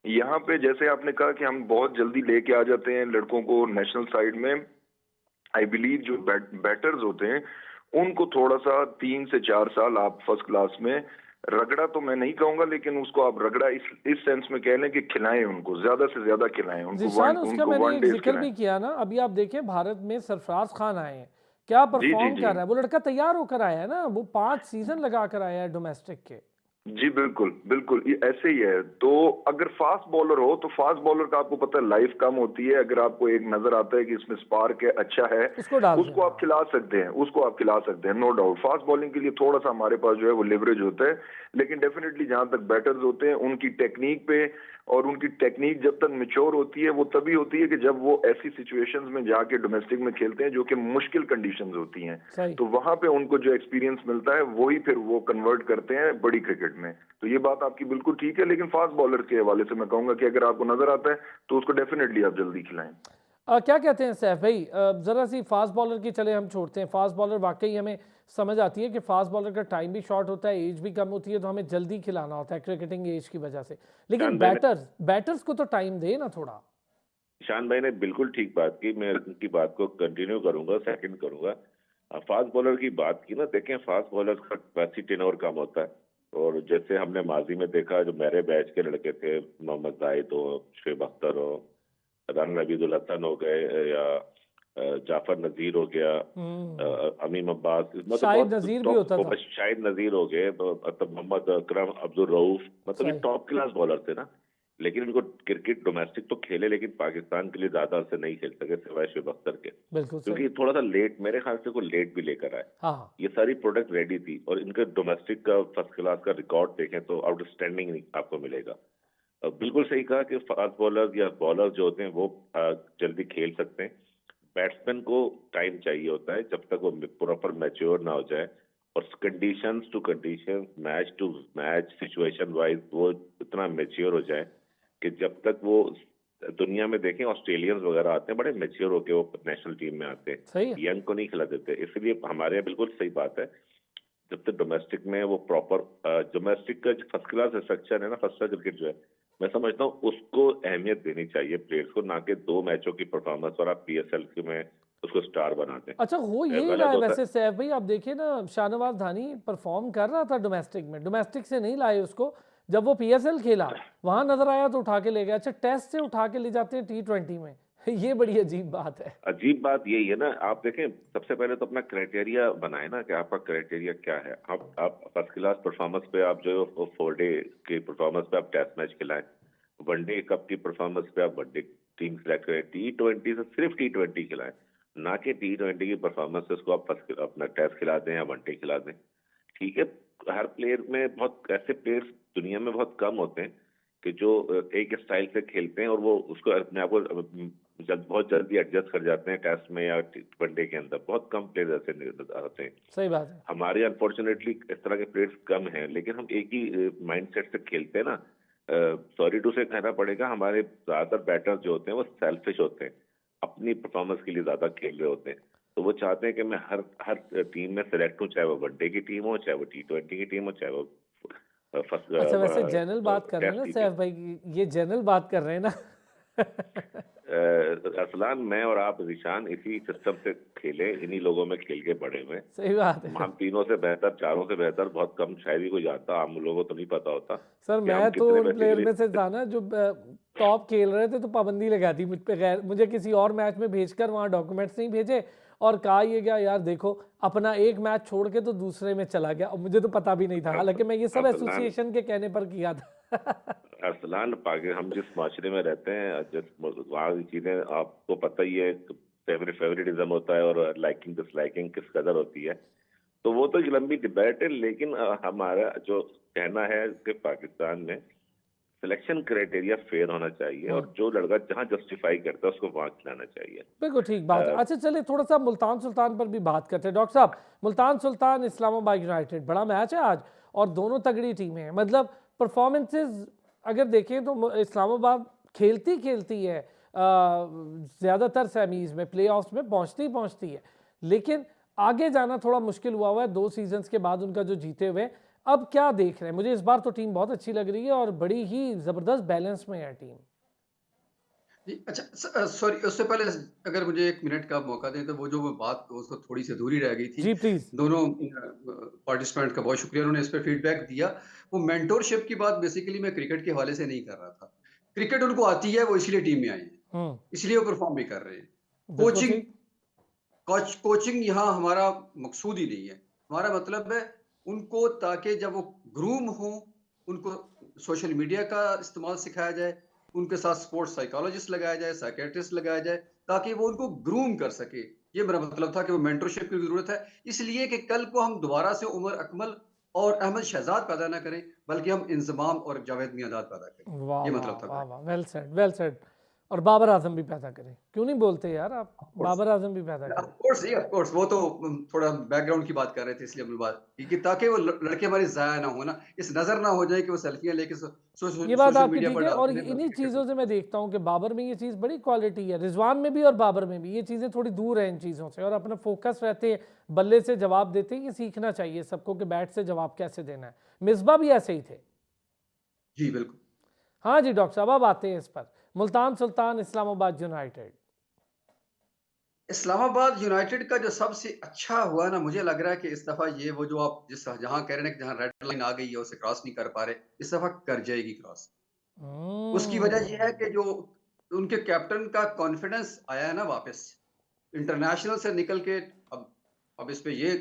यहाँ पे जैसे आपने कहा कि हम बहुत जल्दी लेके आ जाते हैं लड़कों को नेशनल साइड में, आई बिलीव जो बैटर्स होते हैं उनको थोड़ा सा 3 से 4 साल आप फर्स्ट क्लास में रगड़ा, तो मैं नहीं कहूंगा, लेकिन उसको आप रगड़ा इस सेंस में कह लें कि खिलाएं उनको, ज्यादा से ज्यादा खिलाएं उनको, जिशान, उसका मैंने एक डे जिक्र भी किया ना, अभी आप देखें भारत में सरफराज खान आए हैं, क्या परफॉर्म कर रहा है वो लड़का, तैयार होकर आया है ना, वो 5 सीजन लगा कर आया है डोमेस्टिक के। जी बिल्कुल बिल्कुल, ये ऐसे ही है। तो अगर फास्ट बॉलर हो तो फास्ट बॉलर का आपको पता है लाइफ कम होती है। अगर आपको एक नजर आता है कि इसमें स्पार्क है, अच्छा है, उसको आप खिला सकते हैं, उसको आप खिला सकते हैं, नो डाउट। फास्ट बॉलिंग के लिए थोड़ा सा हमारे पास जो है वो लिवरेज होता है, लेकिन डेफिनेटली जहां तक बैटर्स होते हैं उनकी टेक्निक पे, और उनकी टेक्निक जब तक मैच्योर होती है वो तभी होती है कि जब वो ऐसी सिचुएशंस में जाके डोमेस्टिक में खेलते हैं जो कि मुश्किल कंडीशंस होती हैं, तो वहां पे उनको जो एक्सपीरियंस मिलता है वही फिर वो कन्वर्ट करते हैं बड़ी क्रिकेट में। तो ये बात आपकी बिल्कुल ठीक है, लेकिन फास्ट बॉलर के हवाले से मैं कहूंगा कि अगर आपको नजर आता है तो उसको डेफिनेटली आप जल्दी खिलाएं। क्या कहते हैं सैफ भाई, ज़रा सी फास्ट बॉलर की चले हम छोड़ते हैं, फास्ट बॉलर वाकई हमें समझ आती है कि फास्ट बॉलर का टाइम भी शॉर्ट होता है, एज भी कम होती है, तो हमें जल्दी खिलाना होता है क्रिकेटिंग एज की वजह से, लेकिन बैटर्स को तो टाइम दे ना थोड़ा। ईशान भाई ने बिल्कुल ठीक बात की, मैं उनकी बात को कंटिन्यू करूंगा, सेकंड करूंगा। फास्ट बॉलर की बात की ना, देखें फास्ट बॉलर का कैपेसिटी टेनओवर कम होता है, और जैसे हमने माजी में देखा जो मेरे बैच के लड़के थे, मोहम्मद जाहिद हो, शुएब अख्तर हो, राना अबीदुल हसन हो गए, या जाफर नजीर हो गया, अमीम अब्बास, मतलब शाहिद नजीर भी होता था, शाहिद नजीर हो गए, मोहम्मद अकरम, अब्दुल रऊफ, मतलब ये टॉप क्लास बॉलर थे ना। लेकिन इनको क्रिकेट डोमेस्टिक तो खेले, लेकिन पाकिस्तान के लिए ज्यादा अरसे नहीं खेल सके सिवाय शुएब अख्तर के, क्योंकि थोड़ा सा लेट, मेरे ख्याल से कोई लेट भी लेकर आए। ये सारी प्रोडक्ट रेडी थी, और इनके डोमेस्टिक का फर्स्ट क्लास का रिकॉर्ड देखें तो आउटस्टैंडिंग आपको मिलेगा। बिल्कुल सही कहा कि फास्ट बॉलर या बॉलर जो होते हैं वो जल्दी खेल सकते हैं। बैट्समैन को टाइम चाहिए होता है जब तक वो प्रॉपर मैच्योर ना हो जाए, और conditions to condition, match to match, situation wise वो इतना मैच्योर हो जाए कि जब तक वो दुनिया में देखें ऑस्ट्रेलियंस वगैरह आते हैं बड़े मैच्योर होके वो नेशनल टीम में आते हैं, यंग को नहीं खिला देते। इसलिए हमारे यहाँ बिल्कुल सही बात है, जब तक डोमेस्टिक में वो प्रॉपर डोमेस्टिक का फर्स्ट क्लास स्ट्रक्चर है ना, फर्स्ट क्लास क्रिकेट जो है, मैं समझता हूँ उसको अहमियत देनी चाहिए प्लेयर्स को, ना कि 2 मैचों की परफॉर्मेंस और आप पीएसएल में उसको स्टार बनाते हैं। अच्छा, हो ये रहा है वैसे सैफ भाई, आप देखिए ना, शाहनवाज धानी परफॉर्म कर रहा था डोमेस्टिक में, डोमेस्टिक से नहीं लाए उसको, जब वो पीएसएल खेला वहां नजर आया तो उठा के ले गया। अच्छा, टेस्ट से उठा के ले जाते हैं T20 में, ये बड़ी अजीब बात है। अजीब बात यही है ना, आप देखें सबसे पहले तो अपना क्राइटेरिया बनाए ना कि आपका क्राइटेरिया क्या है। आप फर्स्ट क्लास परफॉर्मेंस पे आप जो 4 डे की परफॉर्मेंस पे आप टेस्ट मैच खिलाएं, वनडे कप की परफॉर्मेंस पे आप वनडे टीम सेलेक्ट करें, T20 से सिर्फ T20 खिलाएं, ना कि T20 की परफॉर्मेंस से उसको आप अपना टेस्ट खिला दें या वनडे खिला दें। ठीक है, हर प्लेयर में बहुत ऐसे प्लेयर्स दुनिया में बहुत कम होते हैं कि जो एक स्टाइल से खेलते हैं और वो उसको अपने आप को बहुत जल्दी एडजस्ट कर जाते हैं टेस्ट में या वनडे के अंदर। बहुत कम प्लेयर ऐसे होते हैं। सही बात है। हमारे अनफॉर्चुनेटली इस तरह के प्लेयर्स कम हैं, लेकिन हम एक ही माइंडसेट से खेलते हैं ना। सॉरी टू से कहना पड़ेगा, हमारे ज्यादातर बैटर्स जो होते हैं वो सेल्फिश होते हैं, अपनी परफॉर्मेंस के लिए ज्यादा खेल रहे होते हैं। तो वो चाहते हैं कि मैं हर टीम में सिलेक्ट हूँ, चाहे वो वनडे की टीम हो, चाहे वो T20 की टीम हो, चाहे वो अच्छा, वैसे जनरल बात कर रहे हैं ना सैफ भाई, ये जनरल बात कर रहे हैं ना। असलान, मैं और आप ईशान इसी सिस्टम से खेले, इन्हीं लोगों में खेल के बड़े हुए। सही बात है। हम तीनों से बेहतर, चारों से बेहतर बहुत कम शायद ही कोई जानता, आम लोगों को तो नहीं पता होता। सर मैं तो उन प्लेयर में से था ना जो टॉप खेल रहे थे, तो पाबंदी लगा दी मुझ पे, मुझे किसी और मैच में भेजकर वहाँ डॉक्यूमेंट्स नहीं भेजे, और कहा ये गया यार देखो अपना एक मैच छोड़ के तो दूसरे में चला गया, और मुझे तो पता भी नहीं था, हालांकि मैं ये सब एसोसिएशन के कहने पर किया था। अरसलान पाकिस्तान, हम जिस माशरे में रहते हैं, जिस वहाँ की चीजें आपको पता ही है, फेवरेटिज्म होता है और लाइकिंग डिसलाइकिंग किस कदर होती है, तो वो तो एक लंबी डिबेट है। लेकिन हमारा जो कहना है कि पाकिस्तान में सिलेक्शन क्राइटेरिया फेयर होना चाहिए और जो लड़का जहां जस्टिफाई करता है उसको वहां खिलाना चाहिए। बिल्कुल ठीक बात है। अच्छा चलिए थोड़ा सा मुल्तान सुल्तान पर भी बात करते हैं। डॉक्टर साहब, मुल्तान सुल्तान इस्लामाबाद यूनाइटेड, बड़ा मैच है आज और दोनों तगड़ी टीमें हैं। मतलब परफॉर्मेंसेज अगर देखें तो इस्लामाबाद खेलती है, ज़्यादातर सेमीज में, प्लेऑफ्स में पहुंचती है, लेकिन आगे जाना थोड़ा मुश्किल हुआ है 2 सीजन्स के बाद उनका जो जीते हुए। अब क्या देख रहे हैं? मुझे इस बार तो टीम बहुत अच्छी लग रही है और बड़ी ही ज़बरदस्त बैलेंस में है टीम। जी, अच्छा सॉरी, उससे पहले अगर मुझे 1 मिनट का मौका दें, तो वो जो वो बात उसको थोड़ी सी अधूरी रह गई थी। जी प्लीज़। दोनों पार्टिसिपेंट का बहुत शुक्रिया, उन्होंने इस पे फीडबैक दिया। वो मेंटोरशिप की बात बेसिकली मैं क्रिकेट के हवाले से नहीं कर रहा था। क्रिकेट उनको आती है, वो इसलिए टीम में आए हैं, हम्म, इसलिए वो परफॉर्म भी कर रहे हैं। बिल्कुल कोचिंग ठीक। कोचिंग यहाँ हमारा मकसूद ही नहीं है। हमारा मतलब है उनको, ताकि जब वो ग्रूम हो, उनको सोशल मीडिया का इस्तेमाल सिखाया जाए, उनके साथ स्पोर्ट्स साइकोलॉजिस्ट लगाया जाए, साइकियाट्रिस्ट लगाया जाए, ताकि वो उनको ग्रूम कर सके। ये मेरा मतलब था कि वो मेंटरशिप की ज़रूरत है, इसलिए कि कल को हम दोबारा से उमर अकमल और अहमद शहजाद पैदा ना करें, बल्कि हम इंज़माम और जावेद मियांदाद पैदा करें। वाह ये वाह मतलब था वाह मेरा। वाह, वेल सेड वेल सेड। और बाबर आजम भी पैदा करें, क्यों नहीं बोलते यार आप? Of course. बाबर आजम भी पैदा ऑफ करें। कोर्स जी, ऑफ कोर्स, वो तो थोड़ा बैकग्राउंड की बात कर रहे थे, इसलिए हमने बात की कि ताकि वो लड़के हमारे ज़ाया ना हो ना, इस नज़र ना हो जाए कि वो सेल्फियाँ लेके ये बात सोशल आपकी मीडिया ठीक पर है, और डालते हैं, इन्हीं बल्कि क्रिकेट चीज़ों में। से मैं देखता हूँ कि बाबर में ये चीज़ बड़ी क्वालिटी है, रिजवान में भी और बाबर में भी। ये चीज़ें थोड़ी दूर है इन चीज़ों से और अपना फोकस रहते हैं, बल्ले से जवाब देते हैं। ये सीखना चाहिए सबको कि बैट से जवाब कैसे देना है। मिसबा भी ऐसे ही थे। जी, बिल्कुल। हाँ जी डॉक्टर साहब, अब आते हैं इस पर। मुल्तान सुल्तान इस्लामाबाद यूनाइटेड। इस्लामाबाद यूनाइटेड का जो सबसे अच्छा हुआ ना, मुझे लग रहा है कि इस दफ़ा ये वो जो आप जिस जहाँ कह रहे हैं कि जहाँ रेड लाइन आ गई है, उसे क्रॉस नहीं कर पा रहे, इस दफ़ा कर जाएगी क्रॉस। उसकी वजह ये है कि जो उनके कैप्टन का कॉन्फिडेंस आया है ना वापस, इंटरनेशनल से निकल के। अब इस पे ये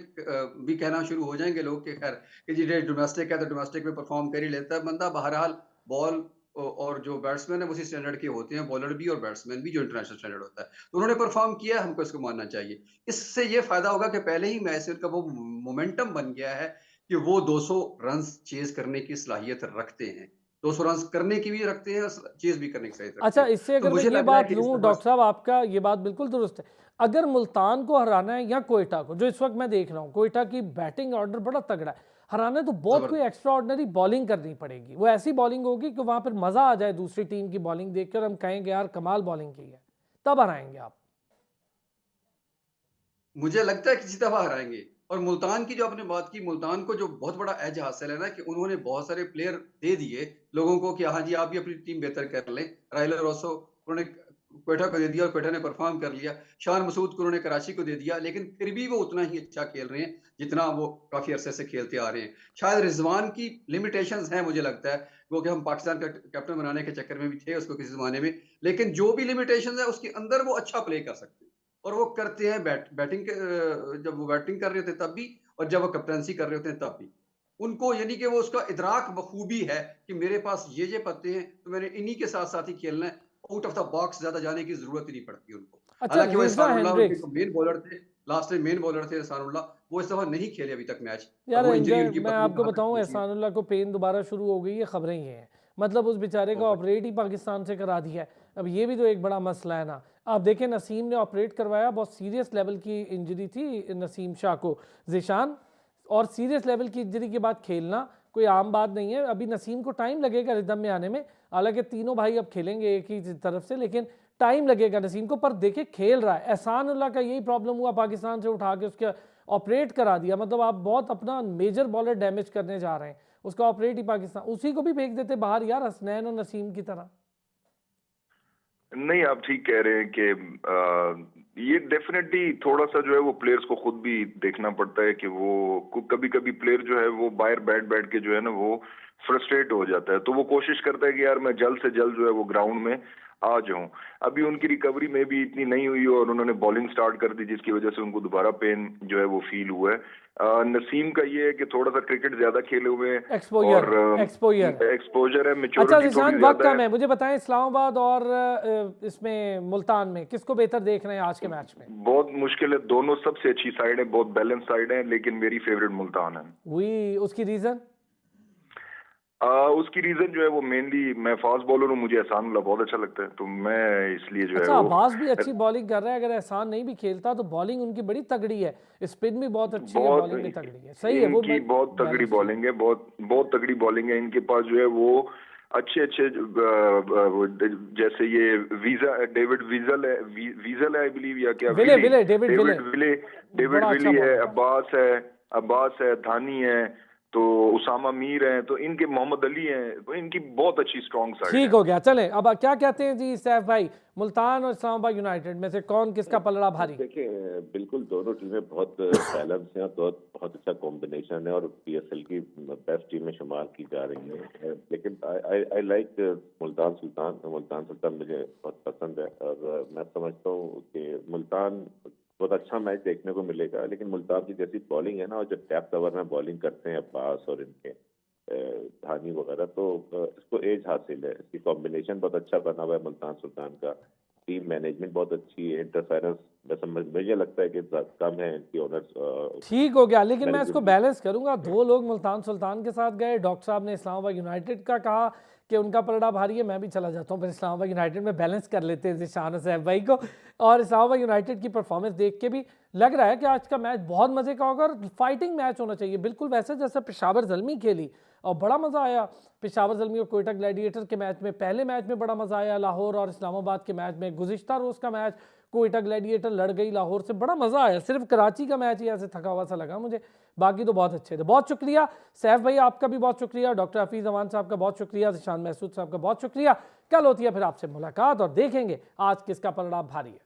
भी कहना शुरू हो जाएंगे लोग कि खैर कि जी डोमेस्टिक है तो डोमेस्टिक में परफॉर्म कर ही लेता है बंदा। बहरहाल बॉल और जो बैट्समैन है उसी स्टैंडर्ड के होते हैं, बॉलर भी और बैट्समैन भी, जो इंटरनेशनल स्टैंडर्ड होता है। तो उन्होंने परफॉर्म किया, हमको इसको मानना चाहिए। इससे ये फायदा होगा कि पहले ही मैच से उनका वो मोमेंटम बन गया है कि वो 200 रन चेज करने की सलाहियत रखते हैं, 200 रन करने की भी रखते हैं, चेज भी करने की सलाहियत रखते अच्छा, हैं। इससे तो अगर मैं मुझे ये लग रहा है बात कि इस लूँ दफा डॉक्टर साहब, आपका ये बात बिल्कुल दुरुस्त है। अगर मुल्तान को हराना है या कोयटा को, जो इस वक्त मैं देख रहा हूँ कोयटा की बैटिंग ऑर्डर बड़ा तगड़ा है, हराना है तो बहुत कोई जबरदस्त। एक्स्ट्रा ऑर्डनरी बॉलिंग करनी पड़ेगी। वो ऐसी बॉलिंग होगी कि वहां पर मजा आ जाए दूसरी टीम की बॉलिंग देखकर, हम कहेंगे यार कमाल बॉलिंग की है, तब हराएंगे आप। मुझे लगता है किसी दफा हराएंगे। और मुल्तान की जो आपने बात की, मुल्तान को जो बहुत बड़ा एज हासिल है ना, कि उन्होंने बहुत सारे प्लेयर दे दिए लोगों को कि हाँ जी आप भी अपनी टीम बेहतर कर लें। राइलर रोसो उन्होंने क्वेटा को दे दिया और क्वेटा ने परफॉर्म कर लिया। शान मसूद को उन्होंने कराची को दे दिया, लेकिन फिर भी वो उतना ही अच्छा खेल रहे हैं जितना वो काफी अरसे से खेलते आ रहे हैं। शायद रिजवान की लिमिटेशंस हैं, मुझे लगता है वो कि हम पाकिस्तान का कैप्टन बनाने के चक्कर में भी थे उसको किसी जमाने में, लेकिन जो भी लिमिटेशंस है उसके अंदर वो अच्छा प्ले कर सकते हैं। और वो करते हैं बैटिंग के, जब वो बैटिंग कर रहे होते हैं तब भी, और जब वो कैप्टनसी कर रहे होते हैं तब भी। उनको यानी कि वो उसका इदराक बखूबी है कि मेरे पास ये पत्ते हैं, तो मैंने इन्हीं के साथ साथ ही खेलना है। आउट ऑफ द बॉक्स ज्यादा जाने की जरूरत ही नहीं पड़ती उनको। अच्छा, हालांकि वो रेजा एहसानुल्लाह उनके हेंड्रिक्स, जो मेन बॉलर थे, लास्ट टाइम मेन बॉलर थे एहसानुल्लाह, वो इस दफा नहीं खेले अभी तक मैच। अब यार वो इंजरी एंजॉय, उनकी मैं पता नहीं आपको कहाँ तक बताऊं पहुंची है। एहसानुल्लाह को पेन दोबारा शुरू हो गई है, खबरें ये हैं। मतलब उस बेचारे का ओ भाई, ऑपरेट ही पाकिस्तान से करा दिया है। अब ये भी तो एक बड़ा मसला है ना। आप देखें नसीम ने ऑपरेट करवाया, बहुत सीरियस लेवल की इंजरी थी नसीम शाह को, जिशान, और सीरियस लेवल की इंजरी के बाद खेलना कोई आम बात नहीं है। अभी नसीम को टाइम लगेगा रिदम में आने में, हालांकि तीनों भाई अब खेलेंगे एक ही तरफ से, लेकिन टाइम लगेगा नसीम को। पर देखे खेल रहा है। एहसानुल्लाह का यही प्रॉब्लम हुआ, पाकिस्तान से उठा के उसके ऑपरेट करा दिया। मतलब आप बहुत अपना मेजर बॉलर डैमेज करने जा रहे हैं, उसका ऑपरेट ही पाकिस्तान, उसी को भी फेंक देते बाहर यार, हसनैन और नसीम की तरह। नहीं, आप ठीक कह रहे हैं कि ये डेफिनेटली थोड़ा सा जो है वो प्लेयर्स को खुद भी देखना पड़ता है कि वो कभी कभी प्लेयर जो है वो बाहर बैठ बैठ के जो है ना वो फ्रस्ट्रेट हो जाता है, तो वो कोशिश करता है कि यार मैं जल्द से जल्द जो है वो ग्राउंड में आ जाऊं। अभी उनकी रिकवरी में भी इतनी नहीं हुई और उन्होंने बॉलिंग स्टार्ट कर दी, जिसकी वजह से उनको दोबारा पेन जो है वो फील हुआ है। नसीम का ये है कि थोड़ा सा क्रिकेट ज्यादा खेले हुए हैं एक्सपोजर और एक्सपोजर है, अच्छा मेच्योरिटी जिशान, थोड़ी वक्त ज्यादा कम है। है, मुझे बताएं इस्लामाबाद और इसमें मुल्तान में किसको बेहतर देख रहे हैं आज के मैच में? बहुत मुश्किल है, दोनों सबसे अच्छी साइड है, बहुत बैलेंस साइड है, लेकिन मेरी फेवरेट मुल्तान है। वही उसकी रीजन? उसकी रीजन जो है वो मेनली, मैं फास्ट बॉलर हूँ, मुझे एहसान उल्लाह बहुत अच्छा लगता है, तो मैं इसलिए जो है अच्छा, वो अब्बास भी अच्छी बॉलिंग कर रहा है, अगर एहसान नहीं भी खेलता तो बॉलिंग उनकी बड़ी तगड़ी है, स्पिन भी बहुत अच्छी है, बॉलिंग भी तगड़ी है। सही है, वो इनकी बहुत तगड़ी बॉलिंग है, बहुत बहुत तगड़ी बॉलिंग है इनके पास जो है वो अच्छे अच्छे जैसे ये डेविड वीजल है आई बिलीव, या क्या विले डेविड डेविड बड़ा अच्छा विली है, बॉलर अब्बास है, धानी है, तो उसामा मीर हैं, तो इनके मोहम्मद अली हैं, तो इनकी बहुत अच्छी स्ट्रॉन्ग साइड है। ठीक हो गया। चलें अब क्या कहते हैं जी सैफ भाई, मुल्तान और इस्लामाबाद यूनाइटेड में से कौन किसका पलड़ा भारी? देखिए, बिल्कुल दोनों टीमें बहुत बैलेंस हैं, बहुत अच्छा कॉम्बिनेशन है और पीएसएल की बेस्ट टीम में शुमार की जा रही है। लेकिन आई लाइक मुल्तान सुल्तान मुझे बहुत पसंद है और मैं समझता हूँ कि मुल्तान बहुत अच्छा मैच देखने को मिलेगा। लेकिन मुल्तान की जैसी बॉलिंग है ना, और जो डेप्थ ओवर में बॉलिंग करते हैं अब्बास और इनके धानी वगैरह, तो इसको एज हासिल है, इसकी कॉम्बिनेशन बहुत अच्छा बना हुआ है मुल्तान सुल्तान का, टीम मैनेजमेंट बहुत अच्छी है, इंटरफेरेंस मुझे लगता है कि कम है इनकी ओनर्स। ठीक हो गया, लेकिन मैं इसको बैलेंस करूंगा। दो लोग मुल्तान सुल्तान के साथ गए, डॉक्टर साहब ने इस्लामाबाद यूनाइटेड का कहा कि उनका पलड़ा भारी है, मैं भी चला जाता हूं, पर इस्लामाबाद यूनाइटेड में बैलेंस कर लेते हैं जिशान और सैफ भाई को। और इस्लामाबाद यूनाइटेड की परफॉर्मेंस देख के भी लग रहा है कि आज का मैच बहुत मजे का होगा और फाइटिंग मैच होना चाहिए, बिल्कुल वैसे जैसे पेशावर ज़ल्मी खेली और बड़ा मजा आया। पेशावर ज़ल्मी और कोयटा ग्लैडिएटर के मैच में, पहले मैच में बड़ा मजा आया, लाहौर और इस्लामाबाद के मैच में, गुज़िश्ता रोज़ का मैच कोयटा ग्लैडिएटर लड़ गई लाहौर से, बड़ा मजा आया। सिर्फ कराची का मैच ही ऐसे थका हुआ सा लगा मुझे, बाकी तो बहुत अच्छे थे। बहुत शुक्रिया सैफ भाई, आपका भी बहुत शुक्रिया, डॉक्टर हफीज़ अमान साहब का बहुत शुक्रिया, जिशान महसूद साहब का बहुत शुक्रिया। कल होती है फिर आपसे मुलाकात और देखेंगे आज किसका पलड़ा भारी है।